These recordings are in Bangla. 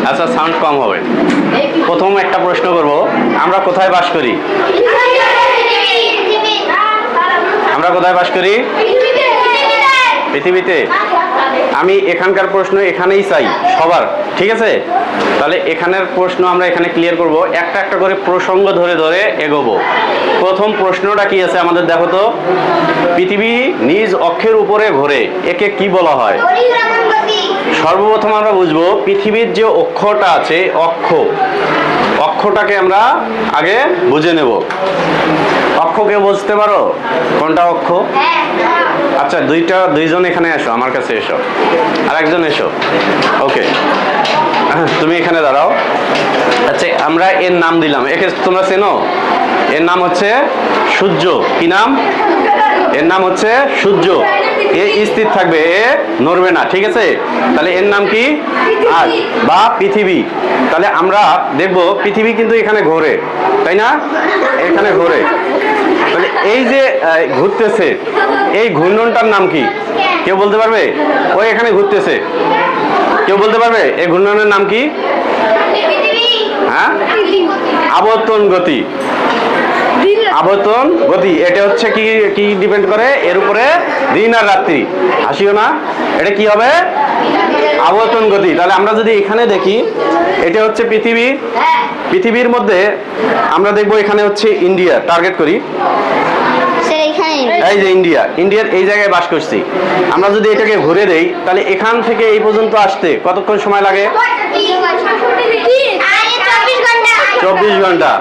আচ্ছা, সাউন্ড কম হবে। প্রথম একটা প্রশ্ন করব, আমরা কোথায় বাস করি? আমরা কোথায় বাস করি? পৃথিবীতে। আমি এখানকার প্রশ্ন এখানেই চাই সবার, ঠিক আছে? তাহলে এখানের প্রশ্ন আমরা এখানে ক্লিয়ার করব, একটা একটা করে প্রসঙ্গ ধরে ধরে এগোবো। প্রথম প্রশ্নটা কি আছে আমাদের দেখো তো। পৃথিবী নিজ অক্ষের উপরে ঘোরে, একে কি বলা হয়? সর্বপ্রথম আমরা বুঝবো পৃথিবীর যে অক্ষটা আছে, অক্ষটাকে আমরা আগে বুঝে নেব। অক্ষকে বুঝতে পারো কোনটা অক্ষ? আচ্ছা, দুইজন এখানে এসো, আমার কাছে এসো, আর একজন এসো। ওকে, তুমি এখানে দাঁড়াও। আচ্ছা, আমরা এর নাম দিলাম, একে তোমরা চেনো? এর নাম হচ্ছে সূর্য। কি নাম? এর নাম হচ্ছে সূর্য। এ স্থির থাকবে, এ নড়বে না, ঠিক আছে? তাহলে এর নাম কি? আজ বা পৃথিবী। তাহলে আমরা দেখব পৃথিবী কিন্তু এখানে ঘোরে, তাই না? এখানে ঘোরে। তাহলে এই যে ঘুরতেছে, এই ঘূর্ণনটার নাম কি? কেউ বলতে পারবে? ওই এখানে ঘুরতেছে, কেউ বলতে পারবে এই ঘূর্ণনের নাম কি? হ্যাঁ, আবর্তন গতি। আবর্তন গতি, এটা হচ্ছে কি কি ডিপেন্ড করে এর উপরে? দিন আর রাত্রি। হাসিও না, এটা কি হবে? আবর্তন গতি। তাহলে আমরা যদি এখানে দেখি, এটা হচ্ছে পৃথিবী। পৃথিবীর মধ্যে আমরা দেখবো এখানে হচ্ছে ইন্ডিয়া, টার্গেট করি। এই যে ইন্ডিয়ার এই জায়গায় বাস করছি। আমরা যদি এটাকে ঘুরে দেই, তাহলে এখান থেকে এই পর্যন্ত আসতে কতক্ষণ সময় লাগে? 24 ঘন্টা।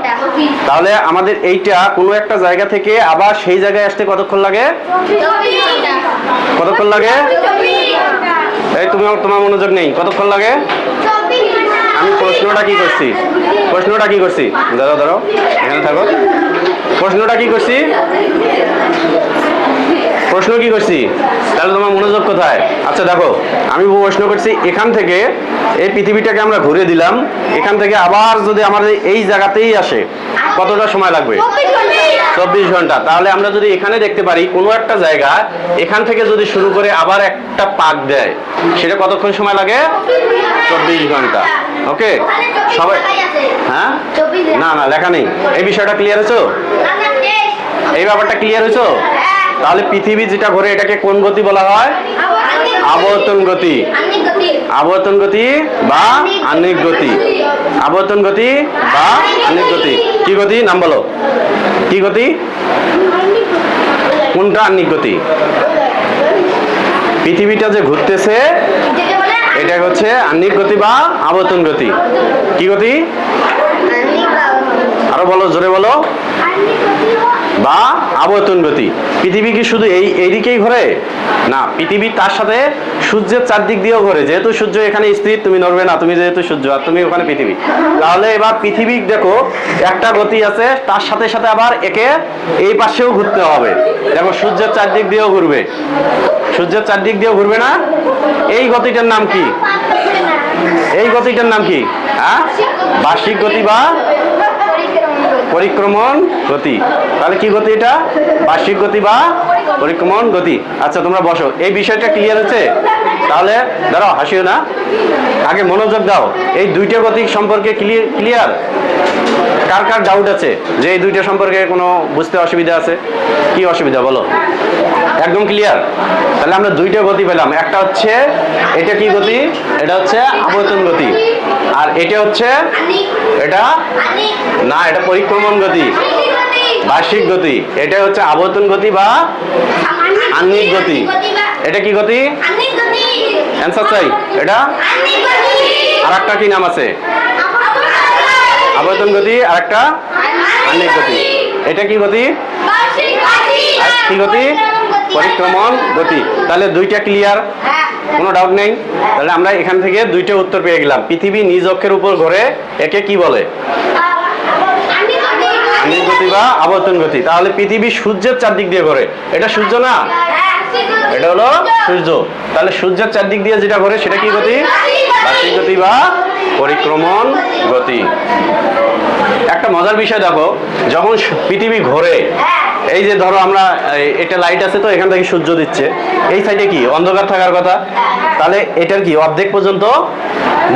তাহলে আমাদের এইটা কোনো একটা জায়গা থেকে আবার সেই জায়গায় আসতে কতক্ষণ লাগে? কতক্ষণ লাগে? এই তোমার মনোযোগ নেই, কতক্ষণ লাগে? আমি প্রশ্নটা কি করছি? দাঁড়াও, এখানে থাকো। প্রশ্নটা কি করছি? তাহলে তোমার মনোযোগ কোথায়? আচ্ছা দেখো, আমি প্রশ্ন করছি এখান থেকে এই পৃথিবীটাকে আমরা ঘুরে দিলাম, এখান থেকে আবার যদি আমাদের এই জায়গাতেই আসে কতটা সময় লাগবে? 24 ঘন্টা। তাহলে আমরা যদি এখানে দেখতে পারি কোনো একটা জায়গা, এখান থেকে যদি শুরু করে আবার একটা পাক দেয়, সেটা কতক্ষণ সময় লাগে? 24 ঘন্টা। ওকে, সবাই? হ্যাঁ, না লেখা নেই। এই বিষয়টা ক্লিয়ার হয়েছো? এই ব্যাপারটা ক্লিয়ার হয়েছো? তাহলে পৃথিবী যেটা ঘোরে এটাকে কোন গতি বলা হয়? আবর্তন গতি। আবর্তন গতি বা আহ্নিক গতি। আবর্তন গতি বা আহ্নিক গতি। কি গতি? নাম বলো। কি গতি? কোনটা আহ্নিক গতি? পৃথিবীটা যে ঘুরতেছে এটা হচ্ছে আহ্নিক গতি বা আবর্তন গতি। কি গতি? আরো বলো, জোরে বলো। বা আবর্তন গতি। পৃথিবী কি শুধু এইদিকেই ঘোরে? না, পৃথিবী তার সাথে সূর্যের চারদিক দিয়েও ঘোরে। যেহেতু সূর্য এখানে স্থির, তুমি নড়বে না, তুমি যেহেতু সূর্য আর তুমি ওখানে পৃথিবী। তাহলে এবার পৃথিবী দেখো একটা গতি আছে, তার সাথে সাথে আবার একে এই পাশেও ঘুরতে হবে। দেখো সূর্যের চারদিক দিয়েও ঘুরবে, সূর্যের চারদিক দিয়েও ঘুরবে না? এই গতিটার নাম কি? এই গতিটার নাম কি? হ্যাঁ, বার্ষিক গতি বা পরিক্রমণ গতি। তাহলে কি গতি এটা? বার্ষিক গতি বা পরিক্রমণ গতি। আচ্ছা, তোমরা বসো। এই বিষয়টা ক্লিয়ার হচ্ছে? তাহলে দাঁড়াও, হাসিও না, আগে মনোযোগ দাও। এই দুইটা গতি সম্পর্কে ক্লিয়ার? কার কার ডাউট আছে যে এই দুইটা সম্পর্কে কোনো বুঝতে অসুবিধা আছে? কি অসুবিধা বলো? একদম ক্লিয়ার? তাহলে আমরা দুইটা গতি পেলাম। একটা হচ্ছে এটা কি গতি? এটা হচ্ছে আবর্তন গতি। আর এটা হচ্ছে এটা না, এটা পরিক্রমণ গতি, বার্ষিক গতি। এটা হচ্ছে আবর্তন গতি বা আহ্নিক গতি। এটা কি গতি? অ্যান্সার চাই। এটা আর একটা কি নাম আছে? আবর্তন গতি, আর একটা আহ্নিক গতি। এটা কি গতি? কি গতি? পরিক্রমণ গতি। তাহলে দুইটা ক্লিয়ার, কোনো ডাউট নেই? তাহলে আমরা এখান থেকে দুইটা উত্তর পেয়ে গেলাম। পৃথিবী নিজ অক্ষের উপর ঘোরে, একে কি বলে? আহ্নিক গতি বা আবর্তন গতি। তাহলে পৃথিবী সূর্যের চারদিক দিয়ে ঘোরে, এটা সূর্য না? এটা হলো সূর্য। তাহলে সূর্যের চারদিক দিয়ে যেটা ঘোরে সেটা কি গতি? বার্ষিক গতি বা পরিক্রমণ গতি। একটা মজার বিষয় দেখো, যখন পৃথিবী ঘোরে, এই যে ধরো আমরা এটা লাইট আছে তো এখান থেকে সূর্য দিচ্ছে, এই সাইডে কি অন্ধকার থাকার কথা, তাহলে এটার কি অর্ধেক পর্যন্ত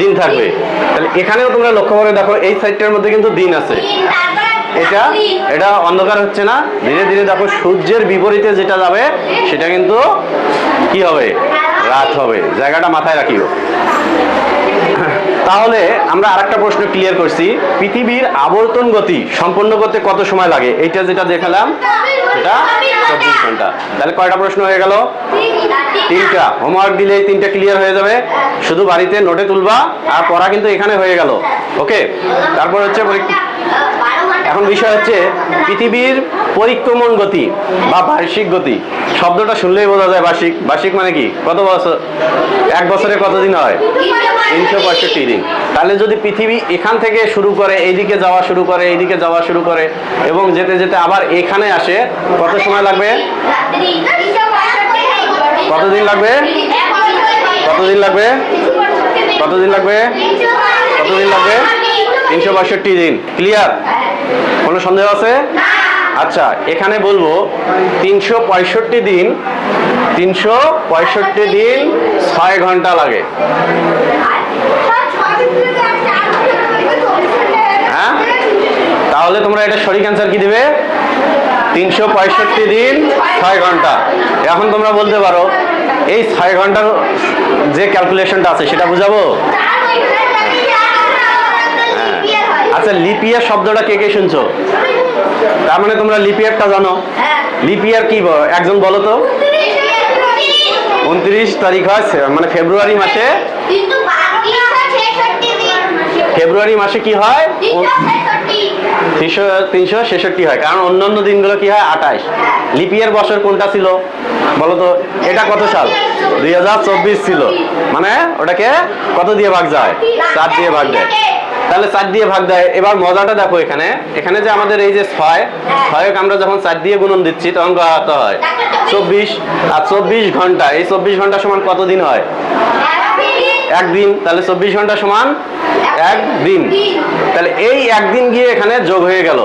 দিন থাকবে। তাহলে এখানেও তোমরা লক্ষ্য করে দেখো এই সাইডটার মধ্যে কিন্তু দিন আছে, এটা অন্ধকার হচ্ছে না। ধীরে ধীরে দেখো সূর্যের বিপরীতে যেটা যাবে সেটা কিন্তু কি হবে, রাত হবে। জায়গাটা মাথায় রাখিও। তাহলে আমরা আরেকটা প্রশ্ন ক্লিয়ার করছি, পৃথিবীর আবর্তন গতি সম্পন্ন করতে কত সময় লাগে? এইটা যেটা দেখালাম এটা 24 ঘন্টা। তাহলে কয়টা প্রশ্ন হয়ে গেল? 3টা। হোমওয়ার্ক দিলেই 3টা ক্লিয়ার হয়ে যাবে, শুধু বাড়িতে নোটে তুলবা আর পড়া কিন্তু এখানে হয়ে গেল। ওকে, তারপর হচ্ছে এখন বিষয় হচ্ছে পৃথিবীর পরিক্রমণ গতি বা বার্ষিক গতি। শব্দটা শুনলেই বোঝা যায় বার্ষিক। বার্ষিক মানে কি? কত বছর? এক বছরে কতদিন হয়? 365 দিন। তাহলে যদি পৃথিবী এখান থেকে শুরু করে এইদিকে যাওয়া শুরু করে, এইদিকে যাওয়া শুরু করে এবং যেতে যেতে আবার এখানে আসে, কত সময় লাগবে? কতদিন লাগবে? কতদিন লাগবে? কতদিন লাগবে? কতদিন লাগবে? 365 দিন। ক্লিয়ার? কোনো সন্দেহ আছে? আচ্ছা, এখানে বলবো 365 দিন, 365 দিন 6 ঘন্টা লাগে। হ্যাঁ, তাহলে তোমরা এটা সঠিক অ্যান্সার কি দিবে? 365 দিন 6 ঘন্টা। এখন তোমরা বলতে পারো এই 6 ঘন্টার যে ক্যালকুলেশনটা আছে সেটা বুঝাবো। আচ্ছা, লিপ ইয়ার শব্দটা কে কে শুনছো? তার মানে তোমরা লিপ ইয়ারটা জানো। লিপ ইয়ার কি একজন বলো তো? 29 তারিখ হয় মানে ফেব্রুয়ারি মাসে। ফেব্রুয়ারি মাসে কি হয়? 366 হয়, কারণ অন্যান্য দিনগুলো কি হয়? 28। লিপ ইয়ার বছর কোনটা ছিল বলো তো? এটা কত সাল? 2024 ছিল। মানে ওটাকে কত দিয়ে ভাগ যায়? 4 দিয়ে ভাগ দেয়। তাহলে 4 দিয়ে ভাগ দেয়। এবার মজাটা দেখো, এখানে এখানে যে আমাদের এই যে 6 আমরা যখন 4 দিয়ে গুণন দিচ্ছি তখন কত হয়? 24। আর 24 ঘন্টা, এই 24 ঘন্টা সমান কত দিন হয়? একদিন। তাহলে 24 ঘন্টা সমান একদিন। তাহলে এই একদিন গিয়ে এখানে যোগ হয়ে গেল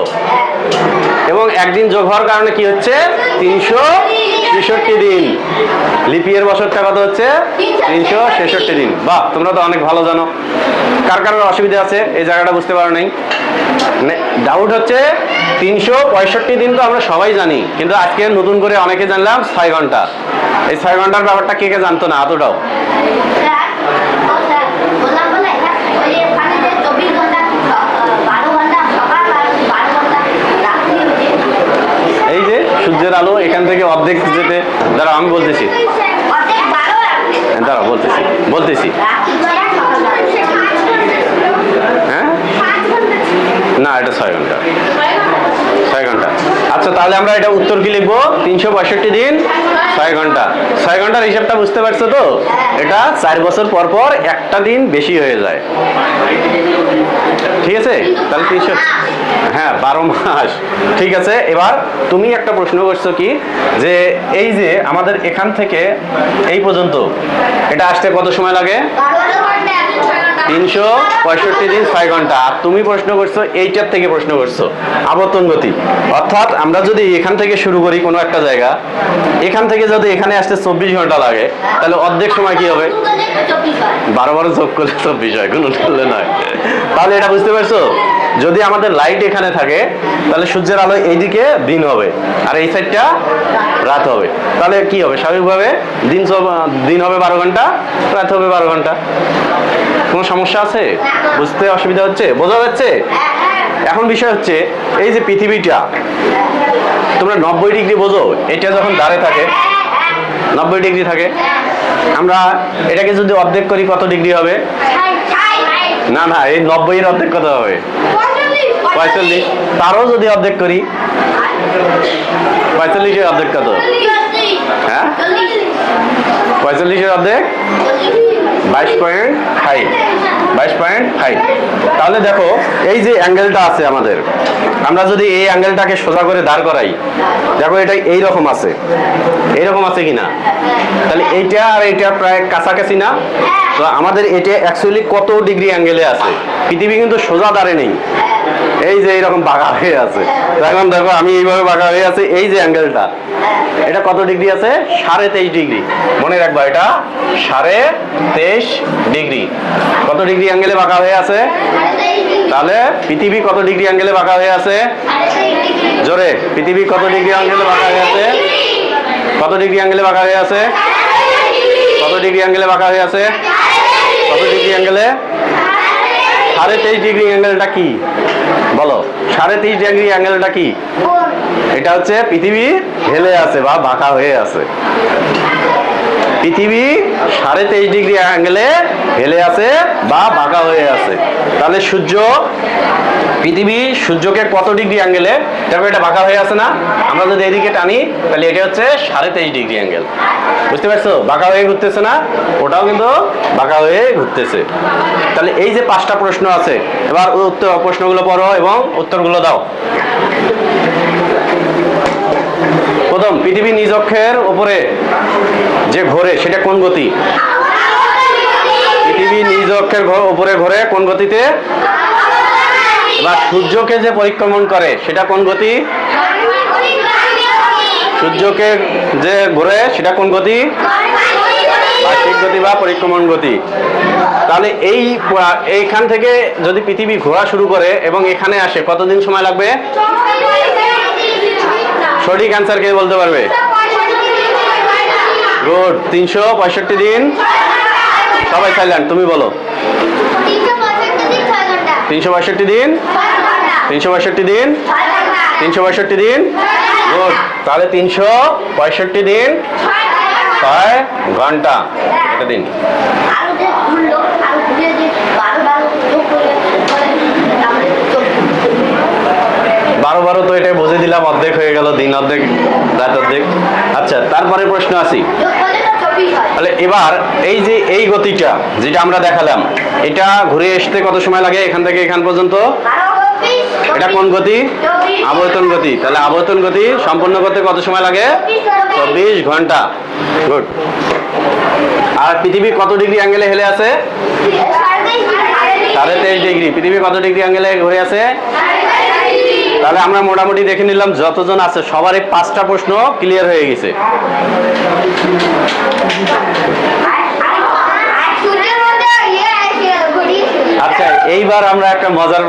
এবং একদিন যোগ হওয়ার কারণে কি হচ্ছে? 366 দিন। লিপ ইয়ার বছরটা কত হচ্ছে? 366 দিন। বাহ, তোমরা তো অনেক ভালো জানো। কার কার অসুবিধা আছে এই জায়গাটা বুঝতে পারো নাই? ডাউট হচ্ছে 365 দিন তো আমরা সবাই জানি, কিন্তু আজকে নতুন করে অনেকে জানলাম 6 ঘন্টা। এই 6 ঘন্টার ব্যাপারটা কে কে জানতো না এতটাও? এই যে সূর্যের আলো এখান থেকে অর্ধেক যেতে, দাঁড়াও আমি বলতেছি, দাঁড়াও বলতেছি। হ্যাঁ, না এটা 6 ঘন্টা। 6 ঘন্টা। আচ্ছা, তাহলে আমরা এটা উত্তর কি লিখবো? 365 দিন 6 ঘন্টা। 6 ঘন্টার হিসাবটা বুঝতে পারছো তো? এটা 4 বছর পর পর একটা দিন বেশি হয়ে যায়। ঠিক আছে? তাহলে 300, হ্যাঁ 12 মাস। ঠিক আছে, এবার তুমি একটা প্রশ্ন করছো কি, যে এই যে আমাদের এখান থেকে এই পর্যন্ত এটা আসতে কত সময় লাগে? 365 দিন 6 ঘন্টা। আর তুমি প্রশ্ন করছো এইটার থেকে প্রশ্ন করছো আবর্তন গতি। অর্থাৎ আমরা যদি এখান থেকে শুরু করি কোনো একটা জায়গা, এখান থেকে যদি এখানে আসতে 24 ঘন্টা লাগে, তাহলে অর্ধেক সময় কি হবে? 12 যোগ করলে 24 হয়, কোনো করলে নয়। তাহলে এটা বুঝতে পারছো? যদি আমাদের লাইট এখানে থাকে তাহলে সূর্যের আলো এইদিকে দিন হবে আর এই সাইডটা রাত হবে। তাহলে কি হবে? স্বাভাবিকভাবে দিন হবে 12 ঘন্টা, রাত হবে 12 ঘন্টা। কোনো সমস্যা আছে? বুঝতে অসুবিধা হচ্ছে? বোঝা যাচ্ছে? এখন বিষয় হচ্ছে এই যে পৃথিবীটা, তোমরা 90 ডিগ্রি বোঝো? এটা যখন দাঁড়ে থাকে 90 ডিগ্রি থাকে, আমরা এটাকে যদি অর্ধেক করি কত ডিগ্রি হবে? না না, এই 90 এর অর্ধেক কত হবে? 45। তারও যদি অর্ধেক করি, 45 এর অর্ধেক কত? হ্যাঁ, 45 এর অর্ধেক 22.5। 5.5। তাহলে দেখো এই যে অ্যাঙ্গেলটা আছে আমাদের, আমরা যদি এই অ্যাঙ্গেলটাকে সোজা করে দাঁড় করাই, দেখো এটা এইরকম আছে, এইরকম আছে কিনা, তাহলে এইটা আর এইটা প্রায় কাছাকাছি না? তো আমাদের এটা অ্যাকচুয়ালি কত ডিগ্রি অ্যাঙ্গেলে আছে? পৃথিবী কিন্তু সোজা দাঁড়ে নেই, এই যে এইরকম বাঁকা হয়ে আছে। এখন দেখো আমি এইভাবে বাঁকা হয়ে আছে, এই যে অ্যাঙ্গেলটা এটা কত ডিগ্রি আছে? 23.5 ডিগ্রি। মনে রাখবা এটা 23.5 ডিগ্রি। কত ডিগ্রি অ্যাঙ্গেলে বাঁকা হয়ে আছে? তাহলে পৃথিবী কত ডিগ্রি অ্যাঙ্গেলে বাঁকা হয়ে আছে? জোরে, পৃথিবী কত ডিগ্রি অ্যাঙ্গেলে বাঁকা হয়ে আছে? কত ডিগ্রি অ্যাঙ্গেলে বাঁকা হয়ে আছে? কত ডিগ্রি অ্যাঙ্গেলে বাঁকা হয়ে আছে? কত ডিগ্রি অ্যাঙ্গেলে? 23.5 ডিগ্রি অ্যাঙ্গেলটা কি বলো? 23.5 ডিগ্রি অ্যাঙ্গেলটা কি? এটা হচ্ছে পৃথিবী হেলে আছে বা বাঁকা হয়ে আছে। পৃথিবী 23.5 ডিগ্রি অ্যাঙ্গেলে হেলে আছে বা বাঁকা হয়ে আছে। তাহলে সূর্য, পৃথিবী সূর্যকে কত ডিগ্রি অ্যাঙ্গেলে, দেখো এটা বাঁকা হয়ে আছে না? আমরা যদি এদিকে টানি তাহলে এটা হচ্ছে 23.5 ডিগ্রি অ্যাঙ্গেল। বুঝতে পারছো? বাঁকা হয়ে ঘুরতেছে না? ওটাও কিন্তু বাঁকা হয়ে ঘুরতেছে। তাহলে এই যে 5টা প্রশ্ন আছে, এবার উত্তর প্রশ্নগুলো পড়ো এবং উত্তরগুলো দাও। প্রথম, পৃথিবী নিজ অক্ষের উপরে যে ঘোরে সেটা কোন গতি? পৃথিবী নিজ অক্ষের উপরে ঘোরে কোন গতিতে? বা সূর্যকে যে পরিক্রমণ করে সেটা কোন গতি? সূর্যকে যে ঘোরে সেটা কোন গতি? বার্ষিক গতি বা পরিক্রমণ গতি। তাহলে এইখান থেকে যদি পৃথিবী ঘোরা শুরু করে এবং এখানে আসে কতদিন সময় লাগবে? সঠিক অ্যান্সার কে বলতে পারবে? গুড, 365 দিন। সবাই সাইলেন্ট, তুমি বলো। 365 দিন, 365 দিন, 365 দিন। গুড, তাহলে 365 দিন 6 ঘন্টা একটা দিন। 12 তো এটা বুঝে দিলাম, অর্ধেক হয়ে গেল, দিন অর্ধেক রাত অর্ধেক। আচ্ছা, তারপরে প্রশ্ন আসি। তাহলে এবার এই যে এই গতিটা যেটা আমরা দেখালাম, এটা ঘুরে আসতে কত সময় লাগে এখান থেকে এখান পর্যন্ত? এটা কোন গতি? আবর্তন গতি। তাহলে আবর্তন গতি সম্পূর্ণ করতে কত সময় লাগে? 24 ঘন্টা। গুড। আর পৃথিবী কত ডিগ্রি অ্যাঙ্গেলে হেলে আছে? 23.5 ডিগ্রি। পৃথিবী কত ডিগ্রি অ্যাঙ্গেলে ঘুরে আছে? তাহলে আমরা মোটামুটি দেখে নিলাম যতজন আছে সবারই 5টা প্রশ্ন ক্লিয়ার হয়ে গেছে। আচ্ছা, এইবার আমরা একটা মজার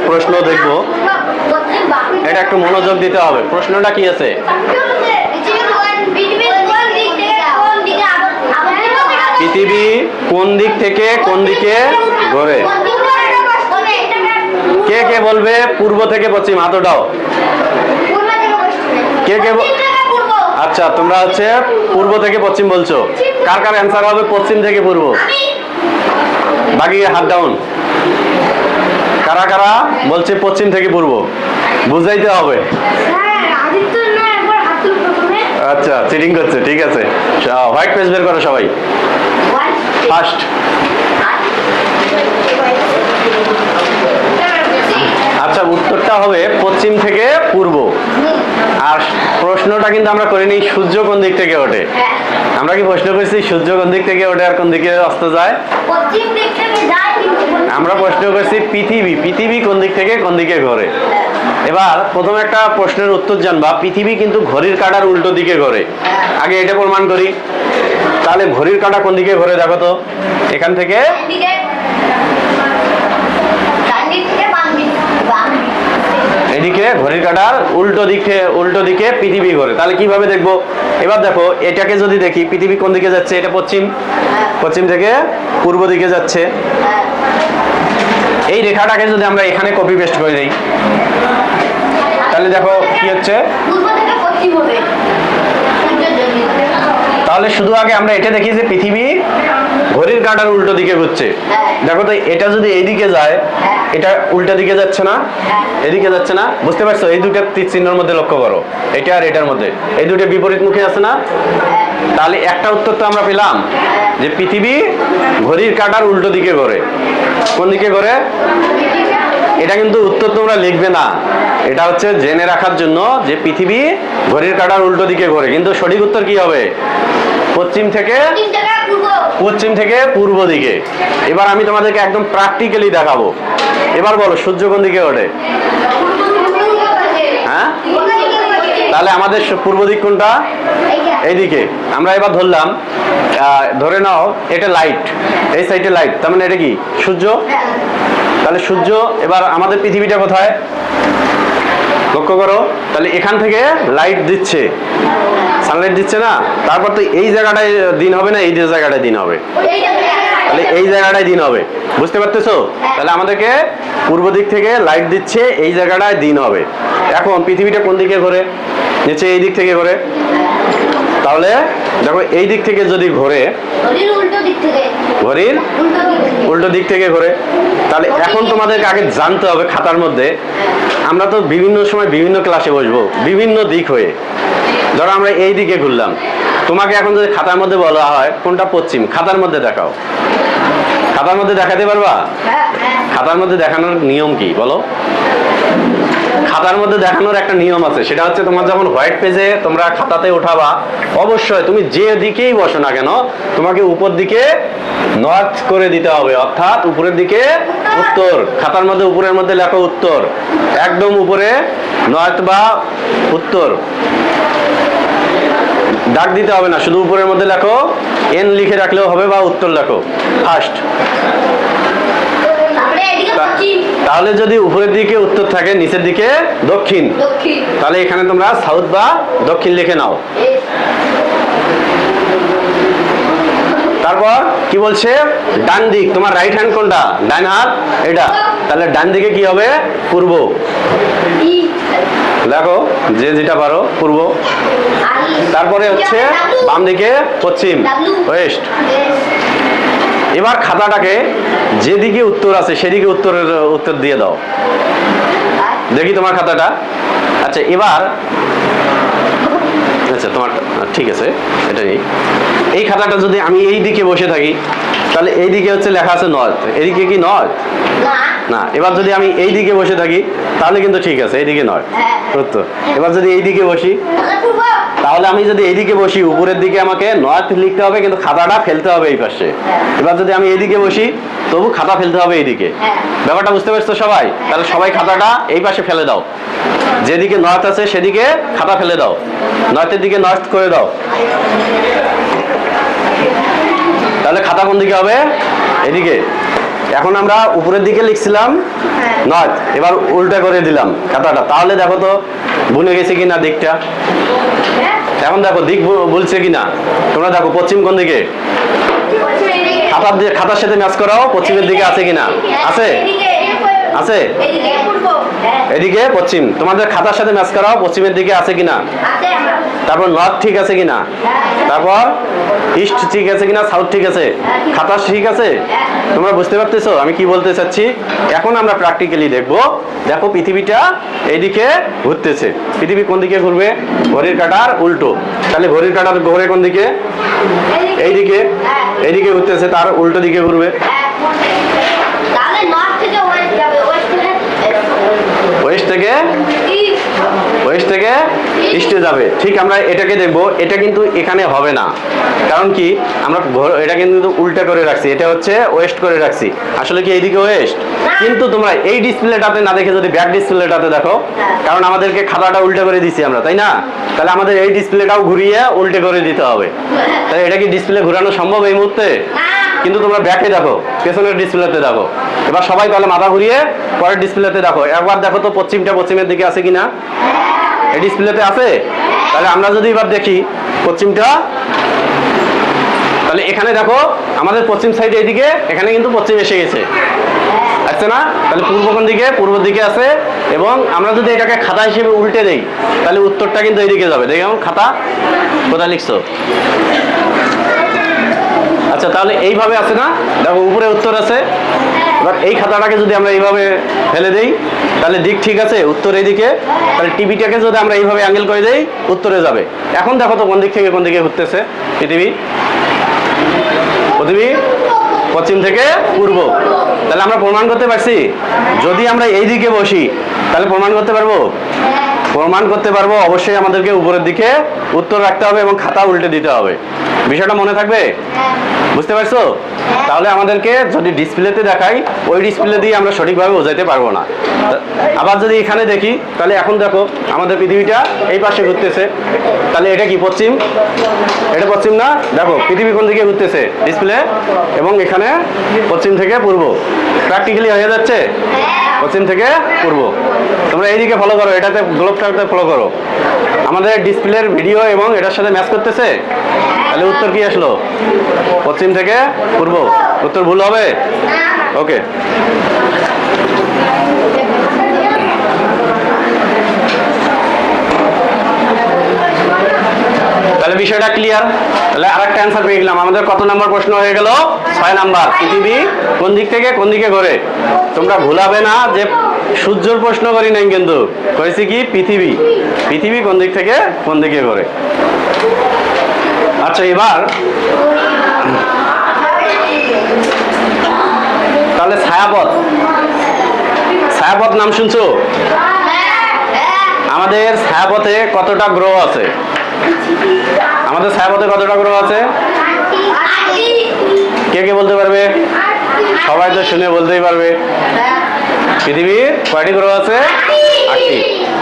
প্রশ্ন দেখব, এটা একটু মনোযোগ দিতে হবে। প্রশ্নটা কি আছে? পৃথিবী কোন দিক থেকে কোন দিকে ঘোরে? কে কে বলবে পূর্ব থেকে পশ্চিম? হাত উঠাও। কে কে? আচ্ছা, তোমরা হচ্ছে পূর্ব থেকে পশ্চিম বলছো। কার কার অ্যান্সার হবে পশ্চিম থেকে পূর্ব? বাকি হাত ডাউন। কারা কারা বলছে পশ্চিম থেকে পূর্ব? বুঝাইতে হবে। আচ্ছা, চিটিং করছে, ঠিক আছে। হোয়াইট পেজ বের করো সবাই। ফার্স্ট। আচ্ছা, উত্তরটা হবে পশ্চিম থেকে পূর্ব। আর প্রশ্নটা কিন্তু আমরা করিনি সূর্য কোন দিক থেকে ওঠে। আমরা কি প্রশ্ন করছি সূর্য কোন দিক থেকে ওঠে আর কোন দিকে অস্ত যায়? আমরা প্রশ্ন করছি পৃথিবী কোন দিক থেকে কোন দিকে ঘোরে। এবার প্রথম একটা প্রশ্নের উত্তর জানবা, পৃথিবী কিন্তু ঘড়ির কাঁটার উল্টো দিকে ঘোরে। আগে এটা প্রমাণ করি। তাহলে ঘড়ির কাঁটা কোন দিকে ঘোরে দেখো তো, এখান থেকে এদিকে ঘড়ির কাঁটার উল্টো দিকে পৃথিবী ঘোরে। তাহলে কিভাবে দেখবো? এবার দেখো, এটাকে যদি দেখি পৃথিবী কোন দিকে যাচ্ছে? এটা পশ্চিম থেকে পূর্ব দিকে যাচ্ছে। এই রেখাটাকে যদি আমরা এখানে কপি পেস্ট করে দিই তাহলে দেখো কি হচ্ছে। তাহলে শুধু আগে আমরা এটা দেখি যে পৃথিবী ঘড়ির কাঁটার উল্টো দিকে ঘুরছে। দেখো তো, এটা যদি এইদিকে যায়, এটা উল্টো দিকে যাচ্ছে না? এদিকে যাচ্ছে না? বুঝতে পারছো? এই দুটো তীর চিহ্নের মধ্যে লক্ষ্য করো, এটা আর এটার মধ্যে এই দুটো বিপরীত মুখে আছে না? তাহলে একটা উত্তর তো আমরা পেলাম যে পৃথিবী ঘড়ির কাঁটার উল্টো দিকে ঘোরে। কোন দিকে ঘোরে? এটা কিন্তু উত্তর তোমরা লিখবে না, এটা হচ্ছে জেনে রাখার জন্য যে পৃথিবী ঘড়ির কাঁটার উল্টো দিকে ঘোরে। কিন্তু সঠিক উত্তর কি হবে? পশ্চিম থেকে পূর্ব দিকে। এবার আমি তোমাদেরকে একদম প্র্যাকটিক্যালি দেখাবো। এবার বলো সূর্য কোন দিকে ওঠে? হ্যাঁ, তাহলে আমাদের পূর্ব দিক কোনটা? এইদিকে। আমরা এবার ধরলাম, ধরে নাও এটা লাইট, এই সাইডে লাইট, তার মানে এটা কি সূর্য? তাহলে সূর্য, এবার আমাদের পৃথিবীটা কোথায় লক্ষ্য করো। তাহলে এখান থেকে লাইট দিচ্ছে, সানলাইট দিচ্ছে না, তারপর তো এই জায়গাটায় দিন হবে না, এই যে জায়গাটায় দিন হবে, তাহলে এই জায়গাটায় দিন হবে। বুঝতে পারতেছো? তাহলে আমাদেরকে পূর্ব দিক থেকে লাইট দিচ্ছে, এই জায়গাটায় দিন হবে। এখন পৃথিবীটা কোন দিকে ঘোরে? নিচে এই দিক থেকে ঘোরে। তাহলে দেখো এই দিক থেকে যদি ঘোরে, ঘড়ির উল্টো দিক থেকে ঘোরে, তাহলে এখন তোমাদেরকে আগে জানতে হবে খাতার মধ্যে, আমরা তো বিভিন্ন সময় বিভিন্ন ক্লাসে বসবো বিভিন্ন দিক হয়ে। ধরো আমরা এই দিকে ঘুরলাম, তোমাকে এখন যদি খাতার মধ্যে বলা হয় কোনটা পশ্চিম, খাতার মধ্যে দেখাও। খাতার মধ্যে দেখাতে পারবা? খাতার মধ্যে দেখানোর নিয়ম কি বলো? খাতার মধ্যে দেখানোর একটা নিয়ম আছে, সেটা হচ্ছে তোমার যখন হোয়াইট পেজে তোমরা খাতাতে ওঠাবা, অবশ্যই তুমি যে দিকেই বসো না কেন তোমাকে উপর দিকে নর্থ করে দিতে হবে, অর্থাৎ উপরের দিকে উত্তর। খাতার মধ্যে উপরের মধ্যে লেখো উত্তর, একদম উপরে নর্থ বা উত্তর, দাগ দিতে হবে না, শুধু উপরের মধ্যে লেখো, এন লিখে রাখলেও হবে বা উত্তর লেখো ফার্স্ট। তাহলে যদি উপরের দিকে উত্তর থাকে, নিচের দিকে দক্ষিণ, তাহলে এখানে তোমরা সাউথ বা দক্ষিণ লিখে নাও। তারপর কি বলছে? ডান দিক, তোমার রাইট হ্যান্ড কোনটা? ডান হাত এটা, তাহলে ডান দিকে কি হবে? পূর্ব। দেখো যে যেটা পারো, পূর্ব। তারপরে হচ্ছে বাম দিকে পশ্চিম, ওয়েস্ট। এবার খাতাটাকে যেদিকে উত্তর আছে সেদিকে উত্তর দিয়ে দাও। দেখি তোমার খাতাটা। আচ্ছা এবার, আচ্ছা তোমার ঠিক আছে, এটা নেই। এই খাতাটা যদি আমি এই দিকে বসে থাকি, তাহলে এই দিকে হচ্ছে লেখা আছে নর্থ, এদিকে কি নর্থ? না। এবার যদি আমি এই দিকে বসে থাকি তাহলে কিন্তু ঠিক আছে, এইদিকে নর্থ উত্তর। এবার যদি এই দিকে বসি, তাহলে আমি যদি এইদিকে বসি উপরের দিকে আমাকে নর্থ লিখতে হবে, কিন্তু খাতাটা ফেলতে হবে এই পাশে। এবার যদি আমি এইদিকে বসি তবু খাতা ফেলতে হবে এইদিকে। ব্যাপারটা বুঝতে পারছো সবাই? তাহলে সবাই খাতাটা এই পাশে ফেলে দাও, যেদিকে নর্থ আছে সেদিকে খাতা ফেলে দাও, নর্থের দিকে নর্থ করে দাও। তাহলে খাতা কোন দিকে হবে? এদিকে। এখন আমরা উপরের দিকে লিখছিলাম নর্থ, এবার উল্টা করে দিলাম খাতাটা, তাহলে দেখো তো ভুলে গেছে কিনা দিকটা। এখন দেখো দিক বলছে কিনা, তোমরা দেখো পশ্চিম কোন দিকে, খাতার সাথে ম্যাচ করাও, পশ্চিমের দিকে আছে কিনা? আছে, আছে, এদিকে পশ্চিম। তোমাদের খাতার সাথে ম্যাচ করাও, পশ্চিমের দিকে আছে কিনা। তারপর নর্থ ঠিক আছে কিনা, তারপর ইস্ট ঠিক আছে কিনা, সাউথ ঠিক আছে, খাতা ঠিক আছে। তোমরা বুঝতে পারতেছো আমি কি বলতে চাচ্ছি? এখন আমরা প্র্যাকটিক্যালি দেখবো। দেখো পৃথিবীটা এইদিকে ঘুরতেছে, পৃথিবী কোন দিকে ঘুরবে? ঘড়ির কাঁটার উল্টো। তাহলে ঘড়ির কাঁটার ঘোরে কোন দিকে? এইদিকে। এইদিকে ঘুরতেছে, তার উল্টো দিকে ঘুরবে। ওয়েস্ট থেকে ইস্টে যাবে। ঠিক আমরা এটাকে দেখবো, এটা কিন্তু এখানে হবে না, কারণ কি আমরা এটা কিন্তু উল্টা করে রাখছি, এটা হচ্ছে ওয়েস্ট করে রাখছি। আসলে কি এইদিকে ওয়েস্ট, কিন্তু তোমরা এই ডিসপ্লেটাতে না দেখে যদি ব্যাক ডিসপ্লেটাতে দেখো, কারণ আমাদেরকে খাতাটা উল্টা করে দিছি আমরা, তাই না? তাহলে আমাদের এই ডিসপ্লেটাও ঘুরিয়ে উল্টে করে দিতে হবে। তাহলে এটা কি ডিসপ্লে ঘোরানো সম্ভব এই মুহূর্তে? কিন্তু তোমরা ব্যাকে দেখো, পেছনের ডিসপ্লেতে দেখো। এবার সবাই তাহলে মাথা ঘুরিয়ে পরের ডিসপ্লেতে দেখো, একবার দেখো তো পশ্চিমটা পশ্চিমের দিকে আছে কিনা। এই ডিসপ্লেতে আছে। তাহলে আমরা যদি এবার দেখি পশ্চিমটা, তাহলে এখানে দেখো আমাদের পশ্চিম সাইডে এইদিকে, এখানে কিন্তু পশ্চিম এসে গেছে, আসছে না? তাহলে পূর্ব কোন দিকে? পূর্বের দিকে আছে। এবং আমরা যদি এটাকে খাতা হিসেবে উল্টে দেই, তাহলে উত্তরটা কিন্তু এইদিকে যাবে। দেখো খাতা কোথায় লিখছো? আচ্ছা তাহলে এইভাবে আছে না, দেখো উপরে উত্তর আছে। এবার এই খাতাটাকে যদি আমরা এইভাবে ফেলে দেই তাহলে দিক ঠিক আছে, উত্তর এইদিকে। তাহলে টিভিটাকে যদি আমরা এইভাবে অ্যাঙ্গেল করে দেই উত্তরে যাবে। এখন দেখো তো কোন দিক থেকে কোন দিকে ঘুরতেছে পৃথিবী? পৃথিবী পশ্চিম থেকে পূর্ব। তাহলে আমরা প্রমাণ করতে পারছি যদি আমরা এই দিকে বসি তাহলে প্রমাণ করতে পারবো? প্রমাণ করতে পারবো। অবশ্যই আমাদেরকে উপরের দিকে উত্তর রাখতে হবে এবং খাতা উল্টে দিতে হবে। বিষয়টা মনে থাকবে? বুঝতে পারছো? তাহলে আমাদেরকে যদি ডিসপ্লেতে দেখাই ওই ডিসপ্লে দিয়ে আমরা সঠিকভাবে বোঝাইতে পারবো না। আবার যদি এখানে দেখি তাহলে এখন দেখো আমাদের পৃথিবীটা এই পাশে ঘুরতেছে, তাহলে এটা কি পশ্চিম? এটা পশ্চিম না? দেখো পৃথিবী কোন দিকে ঘুরতেছে ডিসপ্লে, এবং এখানে পশ্চিম থেকে পূর্ব। প্র্যাকটিক্যালি হয়ে যাচ্ছে পশ্চিম থেকে পূর্ব। তোমরা এইদিকে ফলো করো, এটাতে গ্লোবটাতে ফলো করো। আমাদের ডিসপ্লের ভিডিও এবং এটার সাথে ম্যাচ করতেছে, তাহলে উত্তর কি আসলো? পশ্চিম থেকে পূর্ব। উত্তর ভুল হবে? ওকে। তাহলে বিষয়টা ক্লিয়ার। তাহলে আরেকটা অ্যান্সার পেয়ে গেলাম। আমাদের কত নাম্বার প্রশ্ন হয়ে গেল? 6 নাম্বার। পৃথিবী কোন দিক থেকে কোন দিকে ঘোরে? তোমরা ভুলাবে না যে সূর্যের প্রশ্ন করি নাই, কিন্তু করেছি কি পৃথিবী। পৃথিবী কোন দিক থেকে কোন দিকে ঘোরে। আচ্ছা, এবার তাহলে ছায়াপথ। ছায়াপথ নাম শুনছো? আমাদের ছায়াপথে কতটা গ্রহ আছে? আমাদের ছায়াপথে কতটা গ্রহ আছে? কে কে বলতে পারবে? সবাই তো শুনে বলতেই পারবে। পৃথিবীর কয়টি গ্রহ আছে? 8টি।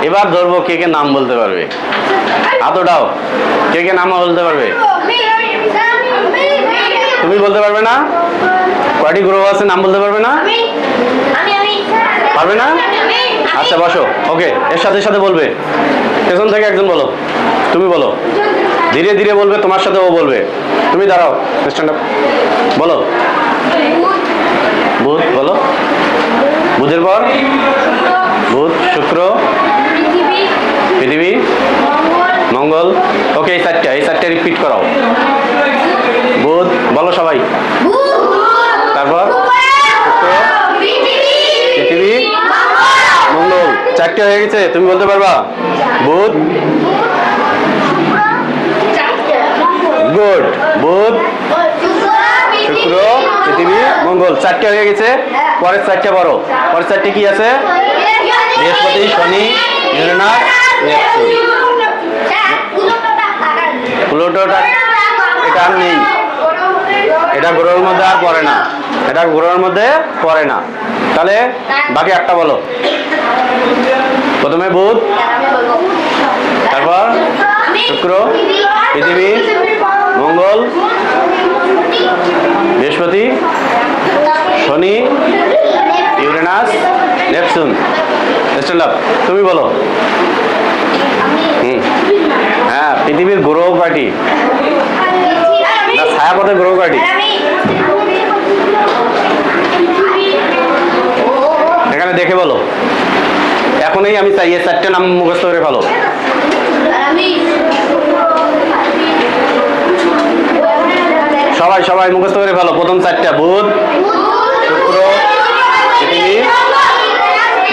এবার ধরবো কে কে নাম বলতে পারবে। হাতটাও কে কে নাম বলতে পারবে? তুমি বলতে পারবে না? কয়টি গ্রহ আছে নাম বলতে পারবে না? পারবে না? আচ্ছা বসো। ওকে, এর সাথে সাথে বলবে। পেছন থেকে একজন বলো, তুমি বলো। ধীরে ধীরে বলবে, তোমার সাথে ও বলবে। তুমি দাঁড়াও, স্ট্যান্ড আপ, বলো। বুধ বলো। বুধের পর? বুধ, শুক্র, পৃথিবী, মঙ্গল। ওকে, এই চারটা রিপিট করাও। বুধ বলো সবাই। তারপর শুক্র, পৃথিবী, মঙ্গল। 4টে হয়ে গেছে, তুমি বলতে পারবা? বুধ, গুড। বুধ, শুক্র, পৃথিবী, মঙ্গল। 4টে হয়ে গেছে। পরের 4টে বড়। পরের 4টে কি আছে? বৃহস্পতি, শনি, ইউরেনাস, নেপচুন। প্লুটোটা এটা আর নেই, এটা গ্রহের মধ্যে আর পড়ে না। এটা গ্রহের মধ্যে পড়ে না। তাহলে বাকি একটা বলো। প্রথমে বুধ, তারপর শুক্র, পৃথিবী, মঙ্গল, বৃহস্পতি, শনি, ইউরেনাস, নেপচুন। স্ট্যান্ড আপ, তুমি বলো। হ্যাঁ, পৃথিবীর গ্রহ কয়টি? না, ছায়াপথের গ্রহ কয়টি? এখানে দেখে বলো। এখনই আমি চাই এই 4টে নাম মুখস্থ করে ফেলো। সবাই সবাই মুখস্থ করে ফেলো। প্রথম 4টা বুধ, শুক্র, পৃথিবী,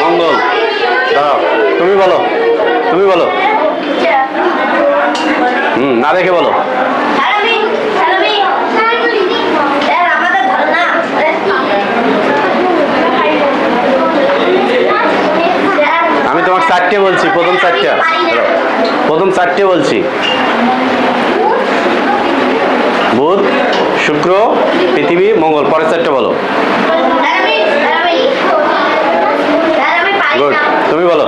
মঙ্গল। দাঁড়াও, তুমি বলো। তুমি বলো। না দেখে বলো। আমি তোমাকে 4টে বলছি। প্রথম 4টা, প্রথম 4টে বলছি। বুধ, শুক্র, পৃথিবী, মঙ্গল। পরের 4টে বলো। গুড, তুমি বলো।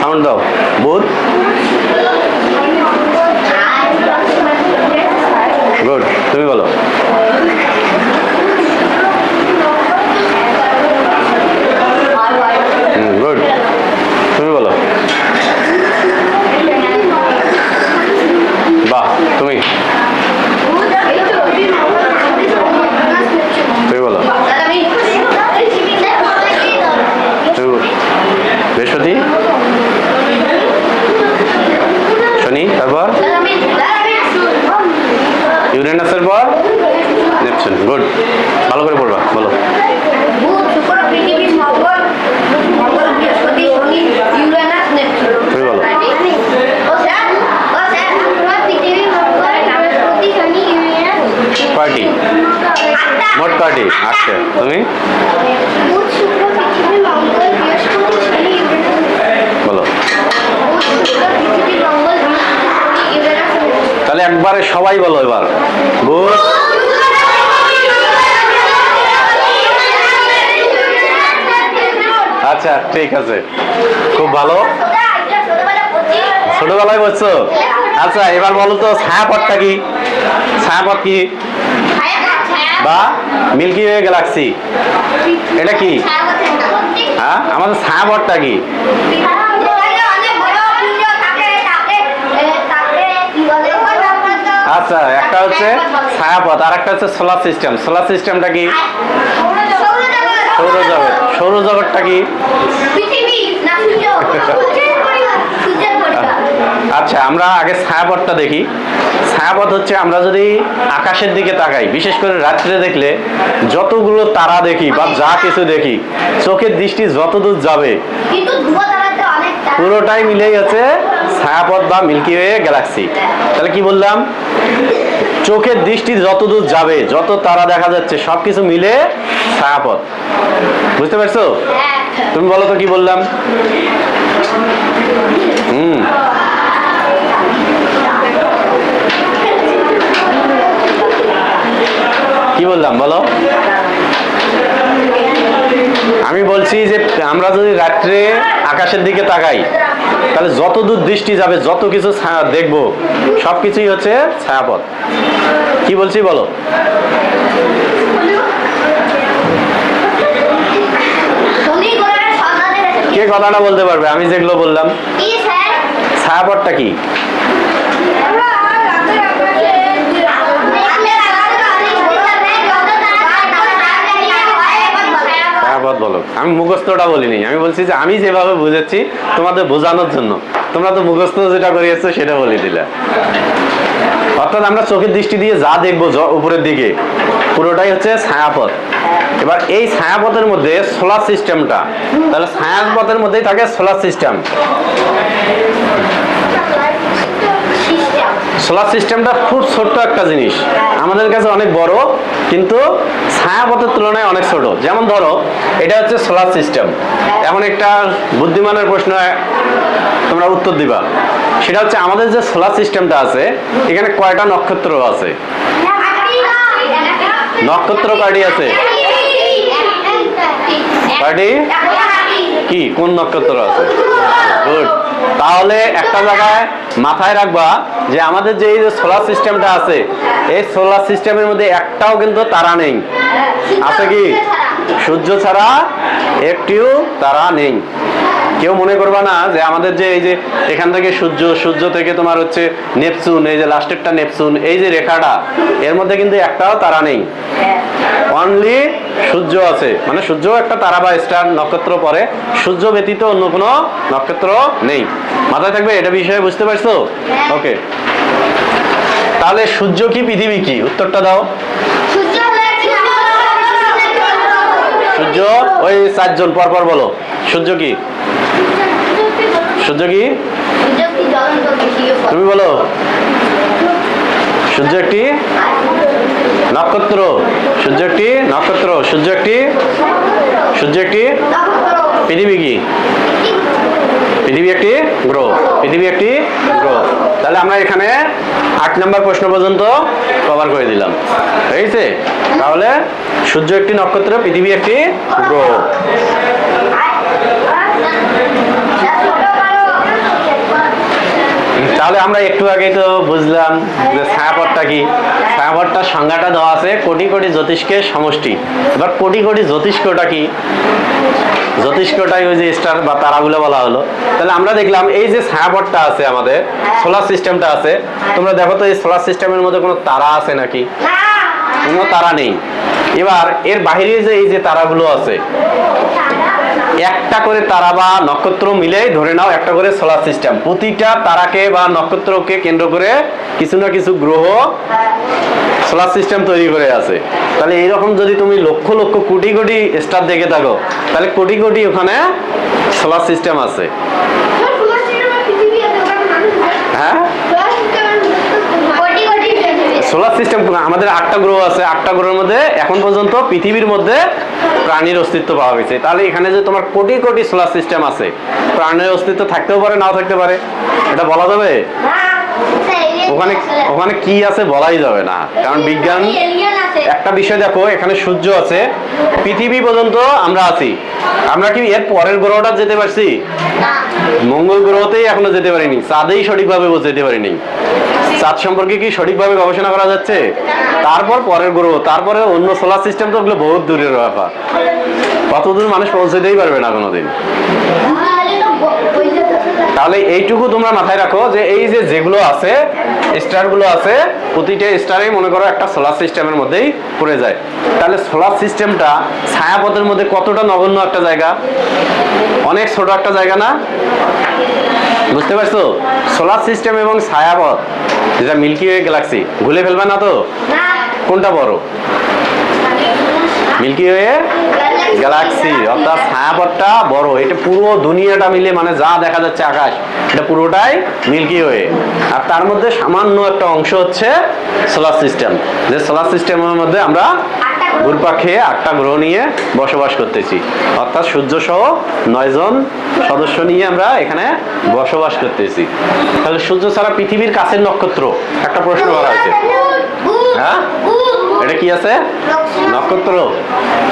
সাউন্ড দাও। বুধ, গুড, তুমি বলো। গুড, তুমি বলো। বাহ, তুমি বলো। বৃহস্পতি, শনি, তারপর ইউরেনাসের পর আচ্ছা গুড, ভালো করে পড়বা, বলো। বুধ, শুক্র, পৃথিবী, মঙ্গল, বৃহস্পতি, শনি, ইউরেনাস, নেপচুন। তুমি বলো। ও স্যার, পৃথিবী, মঙ্গল, বৃহস্পতি, শনি, ইউরেনাস। কয়টি? মোট কয়টি? আচ্ছা, তুমি বুধ, শুক্র, পৃথিবী, মঙ্গল, বৃহস্পতি, শনি, ইউরেনাস। বলো। বুধ, শুক্র, পৃথিবী, মঙ্গল, বৃহস্পতি, শনি, ইউরেনাস, নেপচুন। তাহলে একবারে সবাই বলো এবার। বুধ, আচ্ছা ঠিক আছে, খুব ভালো, ছোটবেলায় বলছো। আচ্ছা এবার বলো তো ছায়াপথটা কি? ছায়াপথ কি বা মিল্কি ওয়ে গ্যালাক্সি এটা কি? হ্যাঁ, আমাদের ছায়াপথটা কি? আচ্ছা, একটা হচ্ছে ছায়াপথ আর একটা হচ্ছে সোলার সিস্টেম। সোলার সিস্টেমটা কি? সৌরজগৎ। সৌরজগৎটা কি? আচ্ছা, আমরা আগে ছায়াপথটা দেখি। ছায়াপথ হচ্ছে আমরা যদি আকাশের দিকে তাকাই, বিশেষ করে রাত্রে দেখলে যতগুলো তারা দেখি বা যা কিছু দেখি, চোখের দৃষ্টি যতদূর যাবে পুরোটাই মিলেই হচ্ছে ছায়াপথ বা মিল্কি ওয়ে গ্যালাক্সি। তাহলে কি বললাম? চোখের দৃষ্টি যতদূর যাবে, যত তারা দেখা যাচ্ছে সবকিছু মিলে ছায়াপথ। বুঝতে পারছো? তুমি বলো তো কি বললাম? কি বললাম বলো? আমি বলছি যে আমরা যদি রাত্রে আকাশের দিকে তাকাই তাহলে যতদূর দৃষ্টি যাবে, যত কিছু দেখবো সবকিছুই হচ্ছে ছায়াপথ। কি বলছি বলো? কে কথাটা বলতে পারবে? আমি যেগুলো বললাম। ছায়াপথটা কি? বলো। আমি মুখস্থটা বলিনি, আমি বলছি যে আমি যেভাবে বুঝেছি তোমাদের বোঝানোর জন্য। তোমরা তো মুখস্থ যেটা করিয়েছো সেটা বলে দিলে। অর্থাৎ আমরা চোখের দৃষ্টি দিয়ে যা দেখবো উপরের দিকে পুরোটাই হচ্ছে ছায়াপথ। এবার এই ছায়াপথের মধ্যে সোলার সিস্টেমটা, তাহলে ছায়াপথের মধ্যেই থাকে সোলার সিস্টেম। সোলার সিস্টেমটা খুব ছোট্ট একটা জিনিস, আমাদের কাছে অনেক বড়, কিন্তু ছায়াপথের তুলনায় অনেক ছোট। যেমন ধরো এটা হচ্ছে সোলার সিস্টেম। এখন একটা বুদ্ধিমানের প্রশ্ন তোমরা উত্তর দিবা, সেটা হচ্ছে আমাদের যে সোলার সিস্টেমটা আছে এখানে কয়টা নক্ষত্র আছে? নক্ষত্র কয়টি আছে? কয়টি? কি কোন নক্ষত্র আছে? গুড। তাহলে একটা জায়গায় মাথায় রাখবা যে আমাদের যে এই যে সোলার সিস্টেমটা আছে, এই সোলার সিস্টেমের মধ্যে একটাও কিন্তু তারা নেই। আছে কি? সূর্য ছাড়া একটিও তারা নেই। কেউ মনে করবা না যে আমাদের যে এই যে এখান থেকে সূর্য থেকে তোমার হচ্ছে নেপচুন, এই যে লাস্টেরটা নেপচুন, এই যে রেখাটা এর মধ্যে কিন্তু একটাও তারা নেই। অনলি সূর্য আছে, মানে সূর্য একটা তারা বা স্টার নক্ষত্র পরে, সূর্য ব্যতীত অন্য কোনো নক্ষত্র নেই। মাথায় থাকবে এটা বিষয়ে, বুঝতে পারছো? ওকে, তাহলে সূর্য কি পৃথিবী কি? উত্তরটা দাও। সূর্য, ওই চারজন পরপর বলো। সূর্য কি? সূর্য কি? তুমি বলো। সূর্য একটি নক্ষত্র। সূর্য একটি নক্ষত্র। সূর্য একটি পৃথিবী কি? পৃথিবী একটি গ্রহ। পৃথিবী একটি গ্রহ। তাহলে আমরা এখানে 8 নম্বর প্রশ্ন পর্যন্ত কভার করে দিলাম, ঠিক আছে? তাহলে সূর্য একটি নক্ষত্র, পৃথিবী একটি গ্রহ। তাহলে আমরা একটু আগে তো বুঝলাম যে ছায়াপথটা কি। ছায়াপথটার সংজ্ঞাটা দেওয়া আছে কোটি কোটি জ্যোতিষ্কের সমষ্টি। এবার কোটি কোটি জ্যোতিষ্কটা কি? জ্যোতিষ্কটাই ওই যে স্টার বা তারাগুলো বলা হলো। তাহলে আমরা দেখলাম এই যে ছায়াপথটা আছে, আমাদের সোলার সিস্টেমটা আছে, তোমরা দেখো তো এই সোলার সিস্টেমের মধ্যে কোনো তারা আছে নাকি? কোনো তারা নেই। এবার এর বাইরে যে এই যে তারাগুলো আছে, একটা করে তারা বা নক্ষত্র মিলেই ধরে নাও একটা করে সোলার সিস্টেম। প্রতিটা তারাকে বা নক্ষত্রকে কেন্দ্র করে কিছু না কিছু গ্রহ সোলার সিস্টেম তৈরি করে আছে। তাহলে এইরকম যদি তুমি লক্ষ লক্ষ কোটি কোটি স্টার দেখে থাকো, তাহলে কোটি কোটি ওখানে সোলার সিস্টেম আছে। হ্যাঁ, সোলার সিস্টেম আমাদের 8টা গ্রহ আছে। 8টা গ্রহের মধ্যে এখন পর্যন্ত পৃথিবীর মধ্যে প্রাণীর অস্তিত্ব পাওয়া গেছে। তাহলে এখানে যে তোমার কোটি কোটি সোলার সিস্টেম আছে, প্রাণীর অস্তিত্ব থাকতেও পারে, নাও থাকতে পারে, এটা বলা যাবে? ওখানে ওখানে কি আছে বলাই যাবে না, কারণ বিজ্ঞান একটা বিষয় দেখো, এখানে সূর্য আছে, পৃথিবী পর্যন্ত আমরা আছি। আমরা কি এর পরের গ্রহটা যেতে পারছি? মঙ্গল গ্রহতেই এখনো যেতে পারিনি, চাঁদেই সঠিকভাবে যেতে পারিনি। চাঁদ সম্পর্কে কি সঠিকভাবে গবেষণা করা যাচ্ছে? তারপর পরের গ্রহ, তারপরে অন্য সোলার সিস্টেম, তো ওগুলো বহুত দূরের ব্যাপার, কতদূর মানুষ পৌঁছতেই পারবে না কোনোদিন। তাহলে এইটুকু তোমরা মাথায় রাখো যে এই যে যেগুলো আছে, স্টারগুলো আছে, প্রতিটা স্টারই মনে করো একটা সোলার সিস্টেমের মধ্যেই পড়ে যায়। তাহলে সোলার সিস্টেমটা ছায়াপথের মধ্যে কতটা নগণ্য একটা জায়গা, অনেক ছোট একটা জায়গা না? বুঝতে পারছো? সোলার সিস্টেম এবং ছায়াপথ, যেটা মিল্কি ওয়ে গ্যালাক্সি, ভুলে ফেলবে না তো? কোনটা বড়? মিল্কি ওয়ে গ্যালাক্সি, অর্থাৎ ছায়াপথটা বড়। এটা পুরো দুনিয়াটা মিলে মানে যা দেখা যাচ্ছে আকাশ, এটা পুরোটাই মিল্কি ওয়ে। আর তার মধ্যে সামান্য একটা অংশ হচ্ছে সোলার সিস্টেম, যে সোলার সিস্টেমের মধ্যে আমরা ঘুরপাক খেয়ে 8টা গ্রহ নিয়ে বসবাস করতেছি, অর্থাৎ সূর্য সহ 9 জন সদস্য নিয়ে আমরা এখানে বসবাস করতেছি। তাহলে সূর্য ছাড়া পৃথিবীর কাছের নক্ষত্র, একটা প্রশ্ন করা হয়েছে। হ্যাঁ, এটা কি আছে? নক্ষত্র।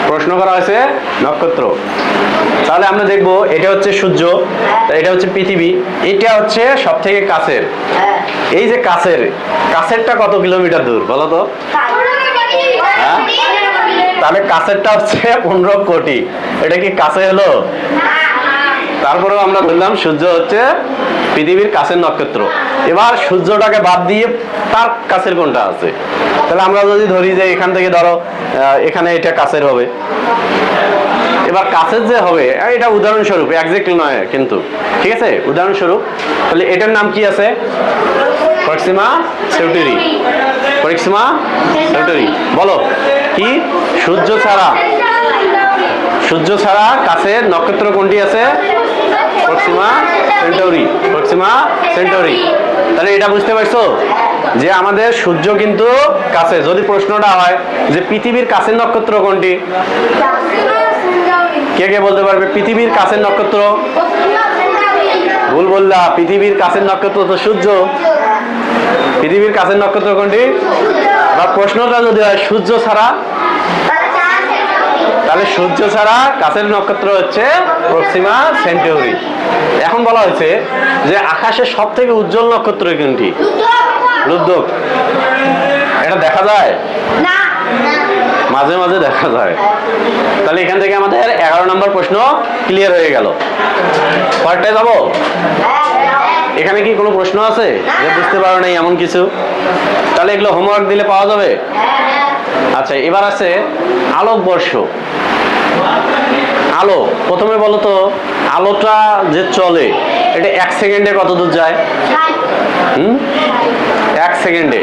প্রশ্ন করা হয়েছে নক্ষত্র। তাহলে আমরা দেখবো, এটা হচ্ছে সূর্য, এটা হচ্ছে পৃথিবী, এটা হচ্ছে সব থেকে কাছের। এই যে কাছেরটা কত কিলোমিটার দূর বলো তো? হ্যাঁ, তাহলে কাছেরটা হচ্ছে 15 কোটি। এটা কি কাছে হলো? তারপরেও আমরা বললাম সূর্য হচ্ছে পৃথিবীর কাছের নক্ষত্র। এবার সূর্যটাকে বাদ দিয়ে তার কাছের কোনটা আছে? তাহলে আমরা যদি ধরি যে এখান থেকে ধরো এখানে এটা কাছের হবে, এবার কাছের যে হবে, এটা উদাহরণস্বরূপ, এক্স্যাক্টলি নয় কিন্তু, ঠিক আছে, উদাহরণস্বরূপ। তাহলে এটার নাম কি আছে? প্রক্সিমা সেন্টারি। প্রক্সিমা সেন্টারি বলো কি? সূর্য ছাড়া কাছের নক্ষত্র কোনটি আছে? প্রক্সিমা সেন্টারি। প্রক্সিমা সেন্টারি। তাহলে এটা বুঝতে পারছো যে আমাদের সূর্য কিন্তু কাছে। যদি প্রশ্নটা হয় যে পৃথিবীর কাছের নক্ষত্র কোনটি, কে কে বলতে পারবে পৃথিবীর কাছের নক্ষত্র? ভুল বললা, পৃথিবীর কাছের নক্ষত্র তো সূর্য। পৃথিবীর কাছের নক্ষত্র কোনটি? বা প্রশ্নটা যদি হয় সূর্য ছাড়া, তাহলে সূর্য ছাড়া কাছের নক্ষত্র হচ্ছে প্রক্সিমা সেন্টারি। এখন বলা হয়েছে যে আকাশের সব থেকে উজ্জ্বল নক্ষত্র কোনটি? লুব্ধক। এটা দেখা যায় না, মাঝে মাঝে দেখা যায়। তাহলে এখান থেকে আমাদের 11 নম্বর প্রশ্ন ক্লিয়ার হয়ে গেল। পরেরটায় যাবো। এখানে কি কোনো প্রশ্ন আছে যে বুঝতে পারো নাই এমন কিছু? তাহলে এগুলো হোমওয়ার্ক দিলে পাওয়া যাবে। আচ্ছা, এবার আছে আলোকবর্ষ। আলো, প্রথমে বলো তো, আলোটা যে চলে এটা 1 সেকেন্ডে কত দূর যায়? 1 সেকেন্ডে।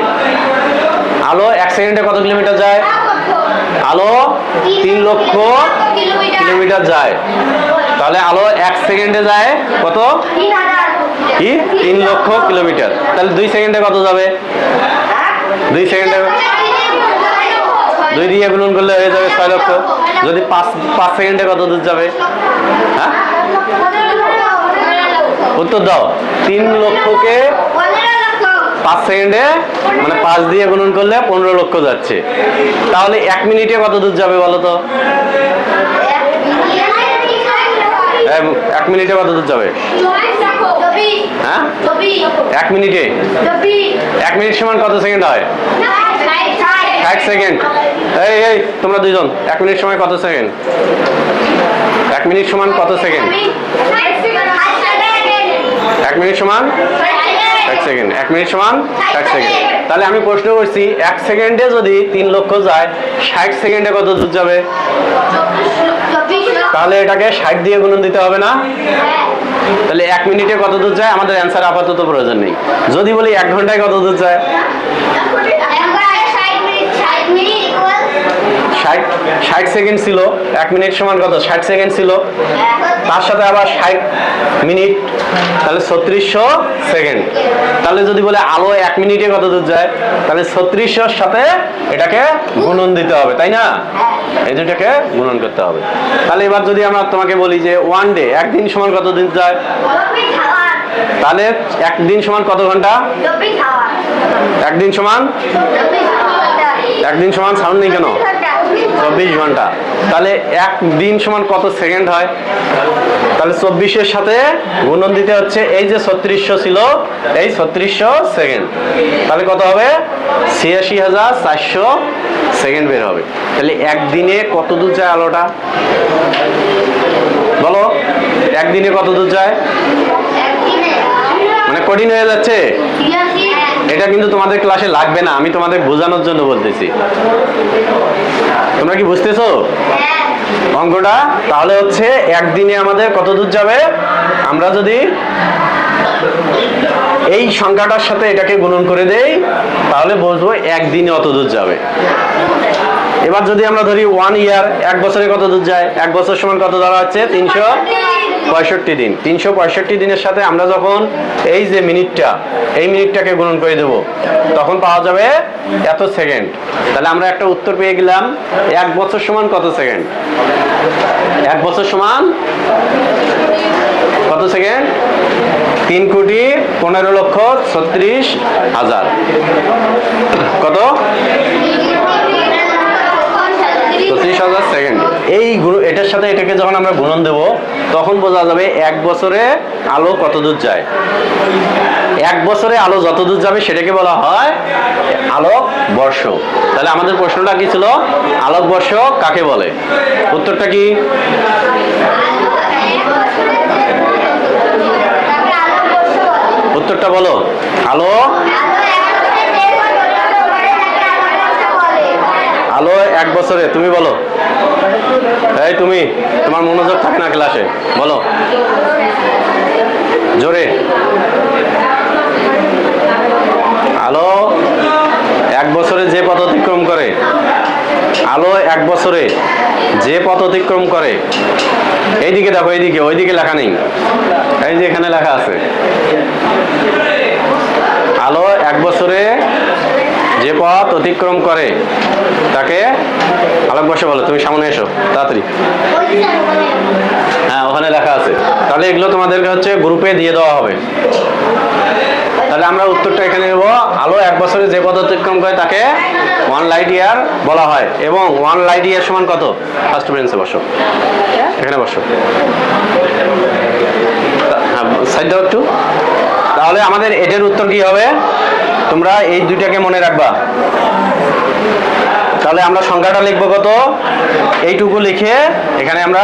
আলো 1 সেকেন্ডে কত কিলোমিটার যায়? আলো 3 লক্ষ কিলোমিটার যায়। তাহলে আলো 1 সেকেন্ডে যায় কত? কি 3 লক্ষ কিলোমিটার। তাহলে 2 সেকেন্ডে কত যাবে? 2 সেকেন্ডে 2 দিয়ে গুণন করলে হয়ে যাবে 6 লক্ষ। যদি 5 সেকেন্ডে কত দূর যাবে? হ্যাঁ, উত্তর দাও। 3 লক্ষকে 5 সেকেন্ডে মানে 5 দিয়ে গুণন করলে 15 লক্ষ যাচ্ছে। তাহলে 1 মিনিটে কত দূর যাবে বলো তো? 1 মিনিটে কত দূর যাবে? হ্যাঁ, 1 মিনিটে 1 মিনিট সমান কত সেকেন্ড হয়? 60 সেকেন্ড। এই তোমরা দুইজন, 1 মিনিট সময় কত সেকেন্ড? 1 মিনিট সমান কত সেকেন্ড? 1 মিনিট সমান 60 সেকেন্ড। 1 মিনিট সমান 60 সেকেন্ড। তাহলে আমি প্রশ্ন করছি 1 সেকেন্ডে যদি 3 লক্ষ যায়, 60 সেকেন্ডে কত দূর যাবে? তাহলে এটাকে 60 দিয়ে গুণন দিতে হবে না? তাহলে 1 মিনিটে কত দূর যায়? আমাদের অ্যান্সার আপাতত প্রয়োজন নেই। যদি বলি 1 ঘন্টায় কত দূর যায়? সেকেন্ড ছিল, 1 মিনিট সমান কত 60 সেকেন্ড ছিল, তার সাথে আবার 60 মিনিট, তাহলে 3600 সেকেন্ড। তাহলে যদি বলে আলো 1 মিনিটে কত দূর যায়, তাহলে 3600 সাথে এটাকে গুণন দিতে হবে, তাই না? এই দুটাকে গুণন করতে হবে। তাহলে এবার যদি আমরা তোমাকে বলি যে ওয়ান ডে, একদিন সমান কত দিন যায়, তাহলে একদিন সমান কত ঘন্টা? একদিন সমান, একদিন সমান সাউন্ড নেই কেন? 24 ঘন্টা। তাহলে একদিন সমান কত সেকেন্ড হয়? তাহলে 24-এর সাথে গুণন দিতে হচ্ছে এই যে 3600 ছিল, এই 3600 সেকেন্ড। তাহলে কত হবে? 86,400 সেকেন্ড বের হবে। তাহলে একদিনে কত দূর যায় আলোটা বলো? একদিনে কত দূর যায়? মানে কঠিন হয়ে যাচ্ছে। এটা কিন্তু তোমাদের ক্লাসে লাগবে না, আমি তোমাদের বোঝানোর জন্য বলতেছি। তোমরা কি বুঝতেছো অঙ্কটা? তাহলে হচ্ছে একদিনে আমাদের কত দূর যাবে, আমরা যদি এই সংখ্যাটার সাথে এটাকে গুণন করে দেই তাহলে বুঝবো একদিনে অত দূর যাবে। এবার যদি আমরা ধরি 1 ইয়ার, 1 বছরে কত দূর যায়? 1 বছর সমান কত ধরা হচ্ছে? 365 দিন। 365 দিনের সাথে আমরা যখন এই যে মিনিটটা, এই মিনিটটাকে গুণন করে দেব তখন পাওয়া যাবে এত সেকেন্ড। তাহলে আমরা একটা উত্তর পেয়ে গেলাম 1 বছর সমান কত সেকেন্ড? 1 বছর সমান কত সেকেন্ড? 3,15,36,000। কত? 36,000 সেকেন্ড। এই এটার সাথে এটাকে যখন আমরা গুণন দেব তখন বোঝা যাবে 1 বছরে আলো কত দূর যায়। 1 বছরে আলো যত দূর যাবে সেটাকে বলা হয় আলোক বর্ষ। তাহলে আমাদের প্রশ্নটা কি ছিল? আলোক বর্ষ কাকে বলে? উত্তরটা কি? উত্তরটা বলো। আলো, আলো 1 বছরে, তুমি বলো। এই তুমি, তোমার মনোযোগ থাকে না ক্লাসে, বলো জোরে। আলো 1 বছরে যে পথ অতিক্রম করে, আলো 1 বছরে যে পথ অতিক্রম করে, এইদিকে দেখো, এইদিকে, ওইদিকে লেখা নেই, এই যে এখানে লেখা আছে। আলো 1 বছরে যে পথ অতিক্রম করে তাকে আলোকবর্ষ বলে। তুমি সামনে এসো তাড়াতাড়ি। হ্যাঁ, ওখানে লেখা আছে। তাহলে এগুলো তোমাদেরকে হচ্ছে গ্রুপে দিয়ে দেওয়া হবে। তাহলে আমরা উত্তরটা এখানে নেব। আলো 1 বছরে যে পথ অতিক্রম করে তাকে 1 লাইট ইয়ার বলা হয়। এবং 1 লাইট ইয়ার সমান কত? ফার্স্ট বেঞ্চে বসো, এখানে বসো। হ্যাঁ, সাইড দাও একটু। তাহলে আমাদের এটার উত্তর কি হবে? তোমরা এই দুইটাকে মনে রাখবা। তাহলে আমরা সংখ্যাটা লিখবো কত? এইটুকু লিখে এখানে আমরা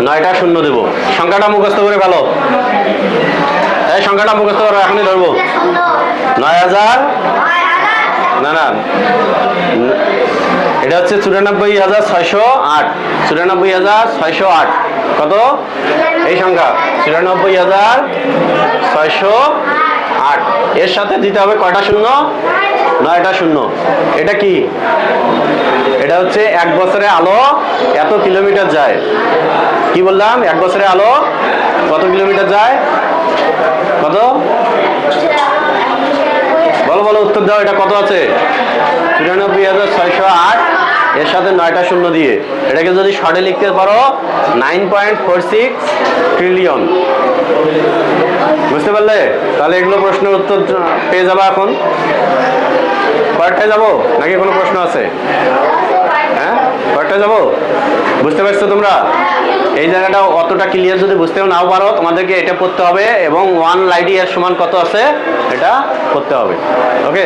9টা শূন্য দেব। সংখ্যাটা মুখস্থ করে ফেলো। এই সংখ্যাটা মুখস্থ করো, এখনই ধরবো। 9,000, না না, এটা হচ্ছে 94,608। 94,608 কত? এই সংখ্যা 94,608। এর সাথে দিতে হবে কয়টা শূন্য? 9টা শূন্য। এটা কি? এটা হচ্ছে 1 বছরে আলো এত কিলোমিটার যায়। কি বললাম? 1 বছরে আলো কত কিলোমিটার যায়? কত? বলো বলো, উত্তর দাও। এটা কত আছে? 94,608 এর সাথে 9টা শূন্য দিয়ে এটাকে যদি শর্টে লিখতে পারো 9.46 ট্রিলিয়ন। বুঝতে পারলে? তাহলে এগুলো প্রশ্নের উত্তর পেয়ে যাবা। এখন কয়েকটায় যাবো নাকি কোনো প্রশ্ন আছে? হ্যাঁ, কয়েকটায় যাবো? বুঝতে পারছো তোমরা? এই জায়গাটা অতটা ক্লিয়ার যদি বুঝতেও নাও পারো, তোমাদেরকে এটা পড়তে হবে এবং 1 লাইট ইয়ার সমান কত আছে এটা পড়তে হবে। ওকে,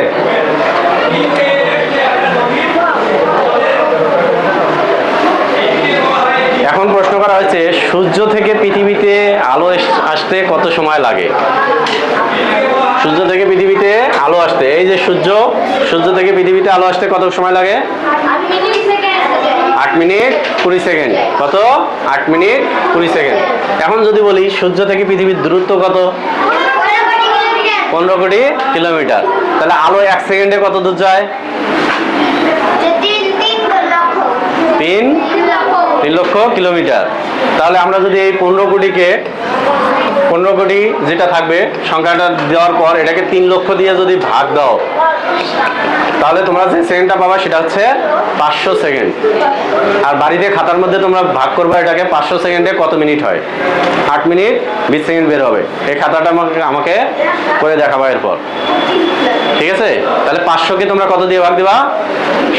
এখন প্রশ্ন করা হয়েছে সূর্য থেকে পৃথিবীতে আলো আসতে কত সময় লাগে? সূর্য থেকে পৃথিবীতে আলো আসতে, এই যে সূর্য, সূর্য থেকে পৃথিবীতে আলো আসতে কত সময় লাগে? 8 মিনিট 20 সেকেন্ড। কত? 8 মিনিট 20 সেকেন্ড। এখন যদি বলি সূর্য থেকে পৃথিবীর দূরত্ব কত? 15 কোটি কিলোমিটার। তাহলে আলো 1 সেকেন্ডে কত দূর যায়? 3 লক্ষ কিলোমিটার। তাহলে আমরা যদি এই 15 কোটি যেটা থাকবে সংখ্যাটা দেওয়ার পর এটাকে 3 লক্ষ দিয়ে যদি ভাগ দাও, তাহলে তোমরা যে সেকেন্ডটা পাবা সেটা হচ্ছে 500 সেকেন্ড। আর বাড়িতে খাতার মধ্যে তোমরা ভাগ করবে এটাকে 500 সেকেন্ডে কত মিনিট হয়, 8 মিনিট 20 সেকেন্ড বের হবে। এই খাতাটা আমাকে করে দেখাবা এরপর, ঠিক আছে? তাহলে 500কে তোমরা কত দিয়ে ভাগ দিবা,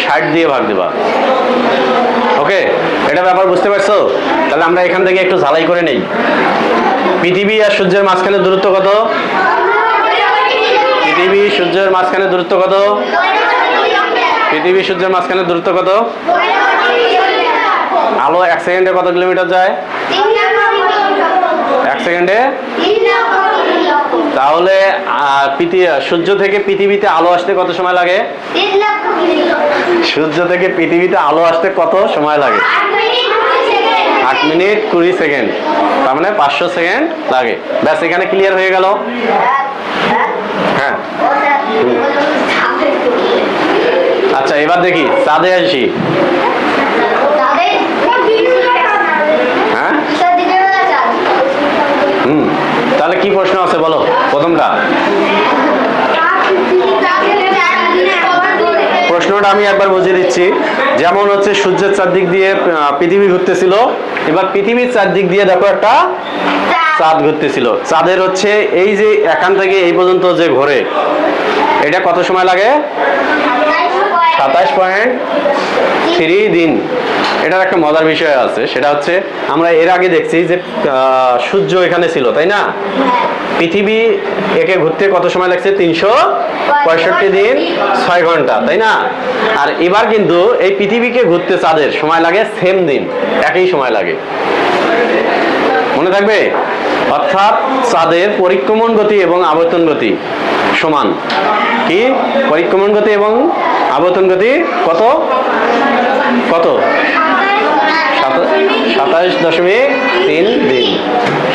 60 দিয়ে ভাগ দিবা। ওকে, এটা ব্যাপার বুঝতে পারছো? তাহলে আমরা এখান থেকে একটু ঝালাই করে নেই। পৃথিবী আর সূর্যের মাঝখানে দূরত্ব কত? পৃথিবী সূর্যের মাঝখানে দূরত্ব কত? পৃথিবী সূর্যের মাঝখানে দূরত্ব কত? আলো 1 সেকেন্ডে কত কিলোমিটার যায়? 1 সেকেন্ডে। তাহলে সূর্য থেকে পৃথিবীতে আলো আসতে কত সময় লাগে? সূর্য থেকে পৃথিবীতে আলো আসতে কত সময় লাগে? 8 মিনিট 20 সেকেন্ড। তার মানে 500 সেকেন্ড লাগে। ব্যাস, এখানে ক্লিয়ার হয়ে গেল। হ্যাঁ, আচ্ছা এবার দেখি চাঁদে আসি। হ্যাঁ, তাহলে কি প্রশ্ন আছে বলো প্রথমটা। প্রশ্নটা আমি একবার বুঝিয়ে দিচ্ছি। যেমন হচ্ছে সূর্যের চারদিক দিয়ে পৃথিবী ঘুরতেছিল, এবার পৃথিবীর চারদিক দিয়ে দেখো একটা চাঁদ ঘুরতেছিল। চাঁদের হচ্ছে এই যে এখান থেকে এই পর্যন্ত যে ঘোরে, এটা কত সময় লাগে? 27.3 দিন। এটার একটা মজার বিষয় আছে, সেটা হচ্ছে আমরা এর আগে দেখছি যে সূর্য এখানে ছিল, তাই না? পৃথিবী একে ঘুরতে কত সময় লাগছে? 365 দিন 6 ঘন্টা, তাই না? আর এবার কিন্তু এই পৃথিবীকে ঘুরতে চাঁদের সময় লাগে সেম দিন, একই সময় লাগে। মনে থাকবে? অর্থাৎ চাঁদের পরিক্রমণ গতি এবং আবর্তন গতি সমান। কি পরিক্রমণ গতি এবং আবর্তন গতি কত কত? 27.3 দিন।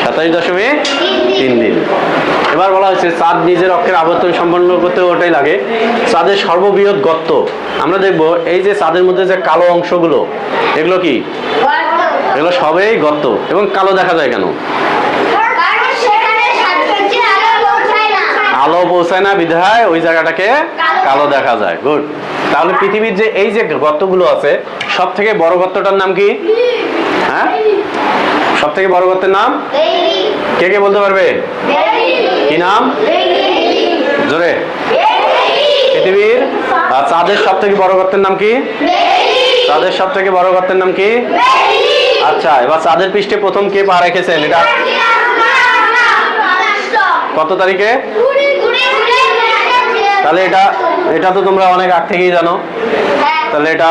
27.3 দিন। এবার বলা হচ্ছে চাঁদ নিজের অক্ষের আবর্তন সম্পন্ন করতে ওটাই লাগে। চাঁদের সর্ববৃহৎ গর্ত আমরা দেখবো এই যে চাঁদের মধ্যে যে কালো অংশগুলো, এগুলো কি? এগুলো সবই গর্ত। এবং কালো দেখা যায় কেন? আলো পৌঁছায় না বিধায় ওই জায়গাটাকে কালো দেখা যায়। গুড। তাহলে পৃথিবীর যে এই যে গর্তগুলো আছে, সব থেকে বড় গর্তটার নাম কি? হ্যাঁ, সব থেকে বড় গর্তের নাম কে কে বলতে পারবে? কি নাম? জোরে। পৃথিবীর চাঁদের সব থেকে বড় গর্তের নাম কি? চাঁদের সব থেকে বড় গর্তের নাম কি? আচ্ছা, এবার চাঁদের পৃষ্ঠে প্রথম কে পা রেখেছেন? এটা কত তারিখে? তাহলে এটা তো তোমরা অনেক আগ থেকেই জানো, তাহলে এটা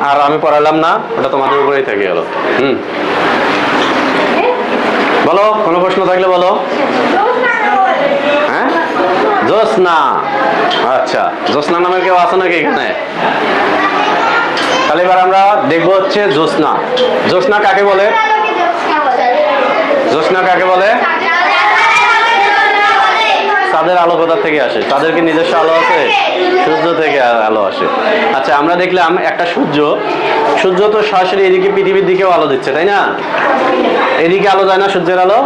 আর আমি পড়ালাম না, ওটা তোমাদের উপরেই থেকে গেল। বলো, কোনো প্রশ্ন থাকলে বলো। হ্যাঁ, জ্যোৎস্না। আচ্ছা, জ্যোৎস্না নামের কেউ আছে নাকি এখানে? তাহলে এবার আমরা দেখবো হচ্ছে জ্যোৎস্না। জ্যোৎস্না কাকে বলে? জ্যোৎস্না কাকে বলে? চাঁদের আলো কোথা থেকে আসে? চাঁদের কি নিজস্ব আলো আছে? সূর্য থেকে আলো আসে। আচ্ছা, আমরা দেখলাম একটা সূর্য তো সরাসরি এদিকে পৃথিবীর দিকেও আলো দিচ্ছে, তাই না? এদিকে আলো যায় না সূর্যের আলো?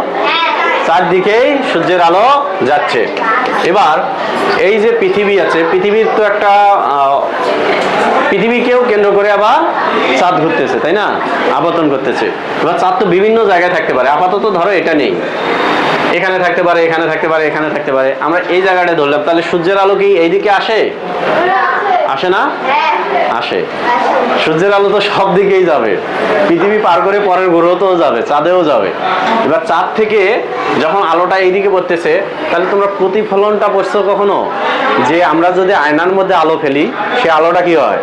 চারদিকেই সূর্যের আলো যাচ্ছে। এবার এই যে পৃথিবী আছে, পৃথিবীর তো একটা পৃথিবীকেও কেন্দ্র করে আবার চাঁদ ঘুরতেছে, তাই না? আবর্তন করতেছে। এবার চাঁদ তো বিভিন্ন জায়গায় থাকতে পারে। আপাতত ধরো এটা নেই, এখানে থাকতে পারে, এখানে থাকতে পারে, এখানে থাকতে পারে। আমরা এই জায়গাটা ধরলাম। তাহলে সূর্যের আলো কি এইদিকে আসে? আসে না? আসে। সূর্যের আলো তো সব দিকেই যাবে, পৃথিবী পার করে পরের গ্রহতেও যাবে, চাঁদেও যাবে। এবার চাঁদ থেকে যখন আলোটা এইদিকে পড়তেছে, তাহলে তোমরা প্রতিফলনটা পড়ছো কখনো? যে আমরা যদি আয়নার মধ্যে আলো ফেলি, সে আলোটা কি হয়?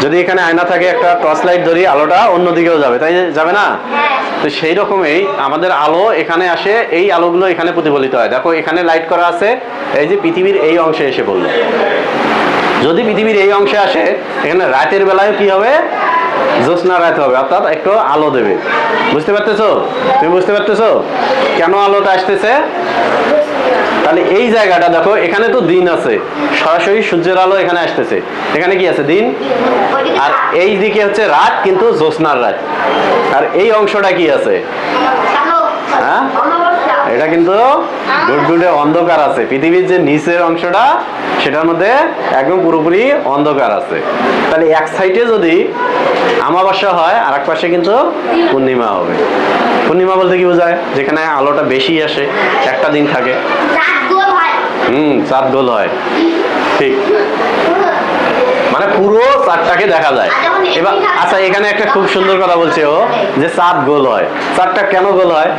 যদি এখানে আয়না থাকে, একটা টর্চ লাইট ধরি, আলোটা অন্যদিকেও যাবে, তাই যাবে না? তো সেই রকমই আমাদের আলো এখানে আসে, এই আলোগুলো এখানে প্রতিফলিত হয়। দেখো এখানে লাইট করা আছে, এই যে পৃথিবীর এই অংশে এসে পড়লো। যদি পৃথিবীর এই অংশে আসে, এখানে রাতের বেলায় কি হবে? জ্যোৎস্না রাত হবে, অর্থাৎ একটু আলো দেবে। বুঝতে পারতেছো? তুমি বুঝতে পারতেছো কেন আলোটা আসতেছে? তাহলে এই জায়গাটা দেখো, এখানে তো দিন আছে, সরাসরি সূর্যের আলো এখানে আসতেছে, এখানে কি আছে দিন, আর এই দিকে হচ্ছে রাত, কিন্তু জ্যোৎস্নার রাত। আর এই অংশটা কি আছে, হ্যাঁ এটা কিন্তু গুড়গুড়ে অন্ধকার আছে। পৃথিবীর যে নিচের অংশটা সেটার মধ্যে একদম পুরোপুরি অন্ধকার আছে। তাহলে এক সাইডে যদি আমাবস্যা হয়, আর এক পাশে কিন্তু পূর্ণিমা হবে। পূর্ণিমা বলতে কি বোঝায়, যেখানে আলোটা বেশি আসে, একটা দিন থাকে। চাঁদ গোল হয়, ঠিক, মানে পুরো চাঁদটাকে দেখা যায়। এবার আচ্ছা, এখানে একটা খুব সুন্দর কথা বলছে ও, যে চাঁদ গোল হয়। চাঁদটা কেন গোল হয়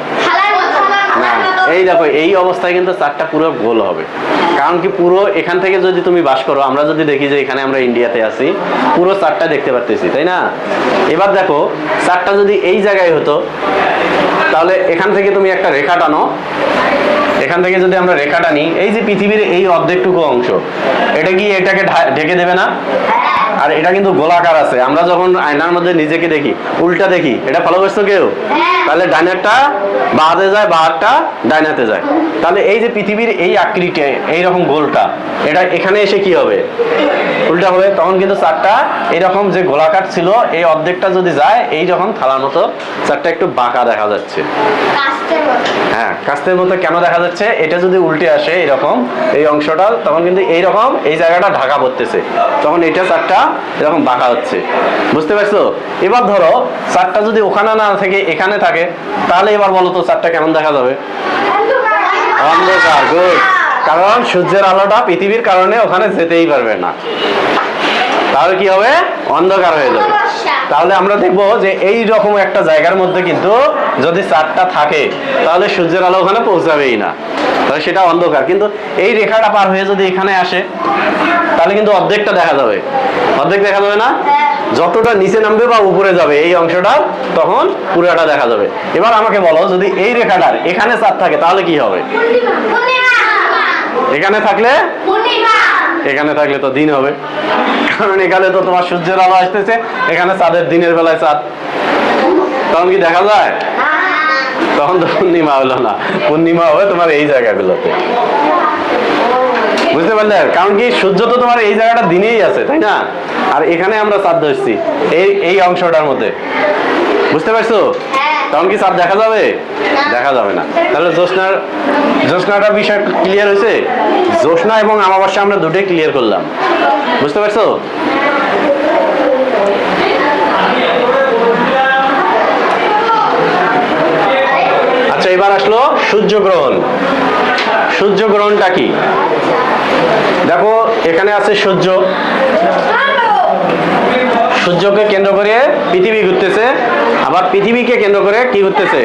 না, এই দেখো এই অবস্থায় কিন্তু চাঁদটা পুরো গোল হবে। কারণ কি, পুরো এখান থেকে যদি তুমি বাস করো, আমরা যদি দেখি যে এখানে আমরা ইন্ডিয়াতে আছি, পুরো চাঁদটা দেখতে পারতেছি, তাই না? এবার দেখো চাঁদটা যদি এই জায়গায় হতো, তাহলে এখান থেকে তুমি একটা রেখা টানো, এখান থেকে যদি আমরা রেখা টানি, এই যে পৃথিবীর এই অর্ধেকটুকু অংশ, এটা কি এটাকে ঢেকে দেবে না? আর এটা কিন্তু গোলাকার আছে। আমরা যখন আয়নার মধ্যে নিজেকে দেখি, উল্টা দেখি, এটা ফলো করছো কেউ? তাহলে ডাইনারটা বাহাতে যায়, বাহারটা ডাইনাতে যায়। তাহলে এই যে পৃথিবীর এই আকৃতি, এইরকম গোলটা, এটা এখানে এসে কি হবে, উল্টা হবে। তখন কিন্তু চারটা এইরকম যে গোলাকার ছিল, এই অর্ধেকটা যদি যায় এইরকম থালার মতো, চারটা একটু বাঁকা দেখা যাচ্ছে। হ্যাঁ, কাস্তের মতো কেন দেখা যাচ্ছে? এটা যদি উল্টে আসে এরকম এই অংশটা, তখন কিন্তু এইরকম এই জায়গাটা ঢাকা পড়তেছে, তখন এটা চারটা এরকম বাঁকা হচ্ছে। বুঝতে পারছো? এবার ধরো চারটা যদি ওখানে না থেকে এখানে থাকে, তাহলে এবার বলো তো চারটা কেমন দেখা যাবে? অন্ধকার। গুড। কারণ সূর্যের আলোটা পৃথিবীর কারণে ওখানে যেতেই পারবে না, তাহলে কি হবে? অন্ধকার হয়ে যাবে। তাহলে আমরা দেখবো যে এই রকম একটা জায়গার মধ্যে কিন্তু যদি চাঁদটা থাকে, তাহলে সূর্যের আলো ওখানে পৌঁছাবেই না, তাহলে সেটা অন্ধকার। কিন্তু এই রেখাটা পার হয়ে যদি এখানে আসে, তাহলে কিন্তু অর্ধেকটা দেখা যাবে। অর্ধেক দেখা যাবে না? যতটা নিচে নামবে বা উপরে যাবে এই অংশটা, তখন পুরোটা দেখা যাবে। এবার আমাকে বলো, যদি এই রেখাটার এখানে চাঁদ থাকে, তাহলে কি হবে? এখানে থাকলে, এখানে থাকলে তো দিন হবে, কারণ এখানে তো তোমার সূর্যের আলো আসতেছে, এখানে চাঁদের দিনের বেলায় চাঁদ, তখন কি দেখা যায়? তখন তো পূর্ণিমা হলো না, পূর্ণিমা হবে তোমার এই জায়গাগুলোতে। বুঝতে পারলে? কারণ কি, সূর্য তো তোমার এই জায়গাটা দিনেই আছে, তাই না? আর এখানে আমরা চাঁদ ধরছি এই অংশটার মধ্যে। বুঝতে পারছো? তখন কি চাঁদ দেখা যাবে? দেখা যাবে না। তাহলে জ্যোৎস্নাটার বিষয় ক্লিয়ার হয়েছে? জ্যোৎস্না এবং আমাবস্যা আমরা দুটোই ক্লিয়ার করলাম। বুঝতে পারছো? আচ্ছা, এবার আসলো সূর্যগ্রহণ। সূর্যগ্রহণটা কি? দেখো এখানে আছে সূর্য, সূর্যকে কেন্দ্র করে পৃথিবী ঘুরতেছে, আবার পৃথিবীকে কেন্দ্র করে কি ঘুরতেছে?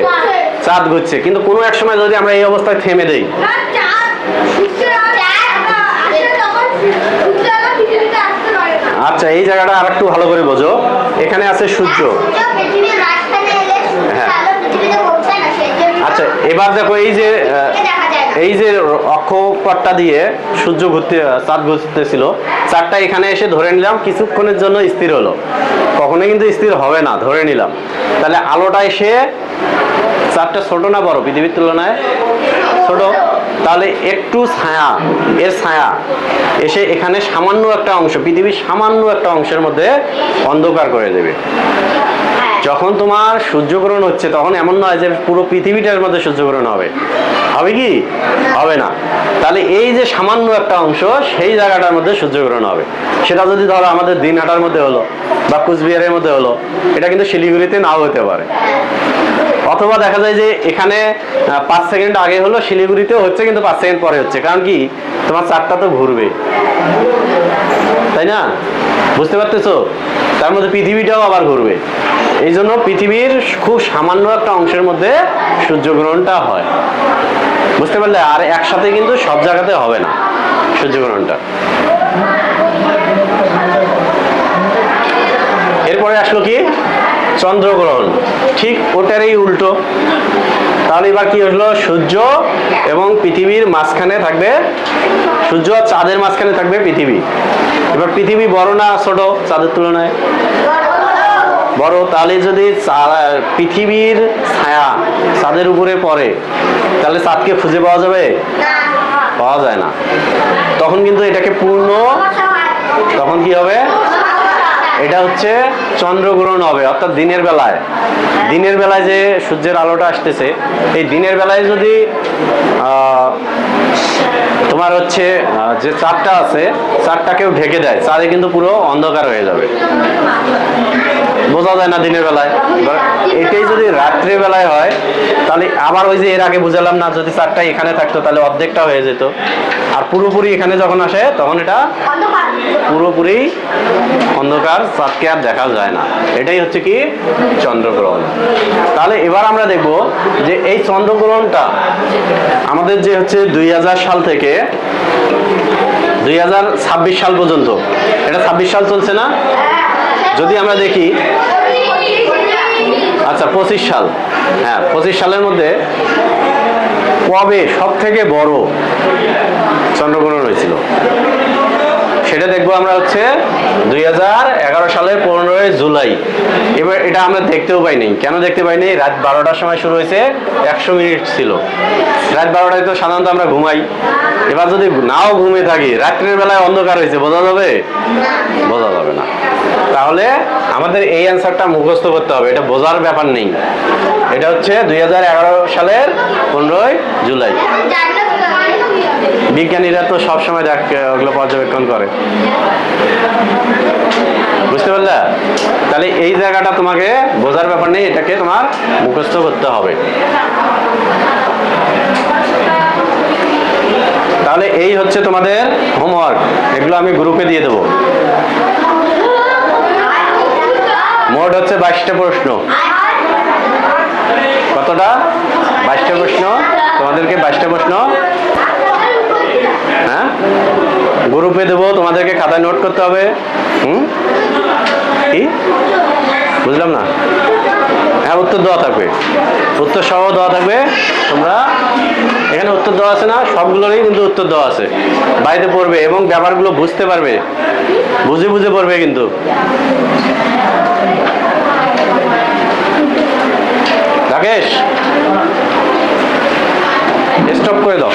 চাঁদ ঘুরছে। কিন্তু কোনো এক সময় যদি আমরা এই অবস্থায় থেমে দেই, আচ্ছা এই জায়গাটা আর একটু ভালো করে বোঝো। এখানে আছে সূর্য, হ্যাঁ, আচ্ছা এবার দেখো এই যে অক্ষপথটা দিয়ে সূর্য চাঁদ ঘুরতেছিল, চাঁদটা এখানে এসে ধরে নিলাম কিছুক্ষণের জন্য স্থির হলো, কখনোই কিন্তু স্থির হবে না, ধরে নিলাম। তাহলে আলোটা এসে, চাঁদটা ছোট না বড় পৃথিবীর তুলনায়? ছোট। তাহলে একটু ছায়া, এর ছায়া এসে এখানে সামান্য একটা অংশ, পৃথিবীর সামান্য একটা অংশের মধ্যে অন্ধকার করে দেবে। যখন তোমার সূর্যগ্রহণ হচ্ছে, তখন এমন নয় যে পুরো পৃথিবীটার মধ্যে সূর্যগ্রহণ হবে, হবে কি? হবে না। তাহলে এই যে সামান্য একটা অংশ, সেই জায়গাটার মধ্যে সূর্যগ্রহণ হবে। সেটা যদি ধরো আমাদের দিনহাটার মধ্যে হলো বা কুচবিহারের মধ্যে হলো, এটা কিন্তু শিলিগুড়িতে নাও হতে পারে। অথবা দেখা যায় যে এখানে 5 সেকেন্ড আগে হলো, শিলিগুড়িতেও হচ্ছে কিন্তু 5 সেকেন্ড পরে হচ্ছে। কারণ কি, তোমার চাঁদটা তো ঘুরবে, তাই না? বুঝতে পারতেছো? তার মধ্যে পৃথিবীটাও আবার ঘুরবে। এই জন্য পৃথিবীর খুব সামান্য একটা অংশের মধ্যে সূর্যগ্রহণটা হয়। বুঝতে পারলে? আর একসাথে কিন্তু সব জায়গাতে হবে না সূর্যগ্রহণটা। এরপরে আসলো কি? চন্দ্রগ্রহণ। ঠিক ওটারই উল্টো। তাহলে এবার কি হলো? সূর্য এবং পৃথিবীর মাঝখানে থাকবে, সূর্য আর চাঁদের মাঝখানে থাকবে পৃথিবী। এবার পৃথিবী বড় না ছোট চাঁদের তুলনায়? বড়। তাহলে যদি পৃথিবীর ছায়া চাঁদের উপরে পড়ে, তাহলে চাঁদকে খুঁজে পাওয়া যাবে? পাওয়া যায় না, তখন কিন্তু এটাকে পূর্ণ, তখন কি হবে, এটা হচ্ছে চন্দ্রগ্রহণ হবে। অর্থাৎ দিনের বেলায়, দিনের বেলায় যে সূর্যের আলোটা আসতেছে, এই দিনের বেলায় যদি তোমার হচ্ছে যে চাঁদটা আছে, চাঁদটাকেও ঢেকে দেয়, চাঁদে কিন্তু পুরো অন্ধকার হয়ে যাবে, বোঝা যায় না দিনের বেলায়। এবার এটাই যদি রাত্রে বেলায় হয়, তাহলে আবার ওই যে এর আগে বুঝালাম না, যদি চাঁদটা এখানে থাকতো তাহলে অর্ধেকটা হয়ে যেত, আর পুরোপুরি এখানে যখন আসে তখন এটা পুরোপুরি অন্ধকার, চাঁদকে আর দেখা যায় না। এটাই হচ্ছে কি চন্দ্রগ্রহণ। তাহলে এবার আমরা দেখব যে এই চন্দ্রগ্রহণটা আমাদের যে হচ্ছে 2000 সাল থেকে 2026 সাল পর্যন্ত, এটা 26 সাল চলছে না, যদি আমরা দেখি, আচ্ছা 25 সাল, হ্যাঁ 25 সালের মধ্যে কবে সব থেকে বড় চন্দ্রগ্রহণ হয়েছিল সেটা দেখবো আমরা হচ্ছে 2011 সালের 15ই জুলাই। এবার এটা আমরা দেখতেও পাইনি। কেন দেখতে পাইনি? রাত 12টার সময় শুরু হয়েছে, 100 মিনিট ছিল। রাত 12টায় তো সাধারণত আমরা ঘুমাই। এবার যদি নাও ঘুমিয়ে থাকি, রাত্রের বেলায় অন্ধকার হয়েছে, বোঝা যাবে? বোঝা যাবে না। তাহলে আমাদের এই অ্যান্সারটা মুখস্থ করতে হবে, এটা বোঝার ব্যাপার নেই। এটা হচ্ছে 2011 সালের 15ই জুলাই। বিজ্ঞানীরা তো সবসময় ওগুলো পর্যবেক্ষণ করে, বুঝতে পারলে? তাহলে এই জায়গাটা তোমাকে বোঝার ব্যাপার নেই, এটাকে তোমার মুখস্থ করতে হবে। তাহলে এই হচ্ছে তোমাদের হোমওয়ার্ক, এগুলো আমি গ্রুপে দিয়ে দেবো। মোট হচ্ছে 22টা প্রশ্ন। কতটা? 22টা প্রশ্ন। তোমাদেরকে 22টা প্রশ্ন হ্যাঁ গ্রুপে দেবো, তোমাদেরকে খাতায় নোট করতে হবে। কি বুঝলাম না? হ্যাঁ উত্তর দেওয়া থাকবে, উত্তর সহ দেওয়া থাকবে। তোমরা এখানে উত্তর দেওয়া আছে না, সবগুলোরই কিন্তু উত্তর দেওয়া আছে, বাড়িতে পড়বে এবং ব্যাপারগুলো বুঝতে পারবে, বুঝে বুঝে পড়বে কিন্তু। রাকেশ স্টপ করে দাও।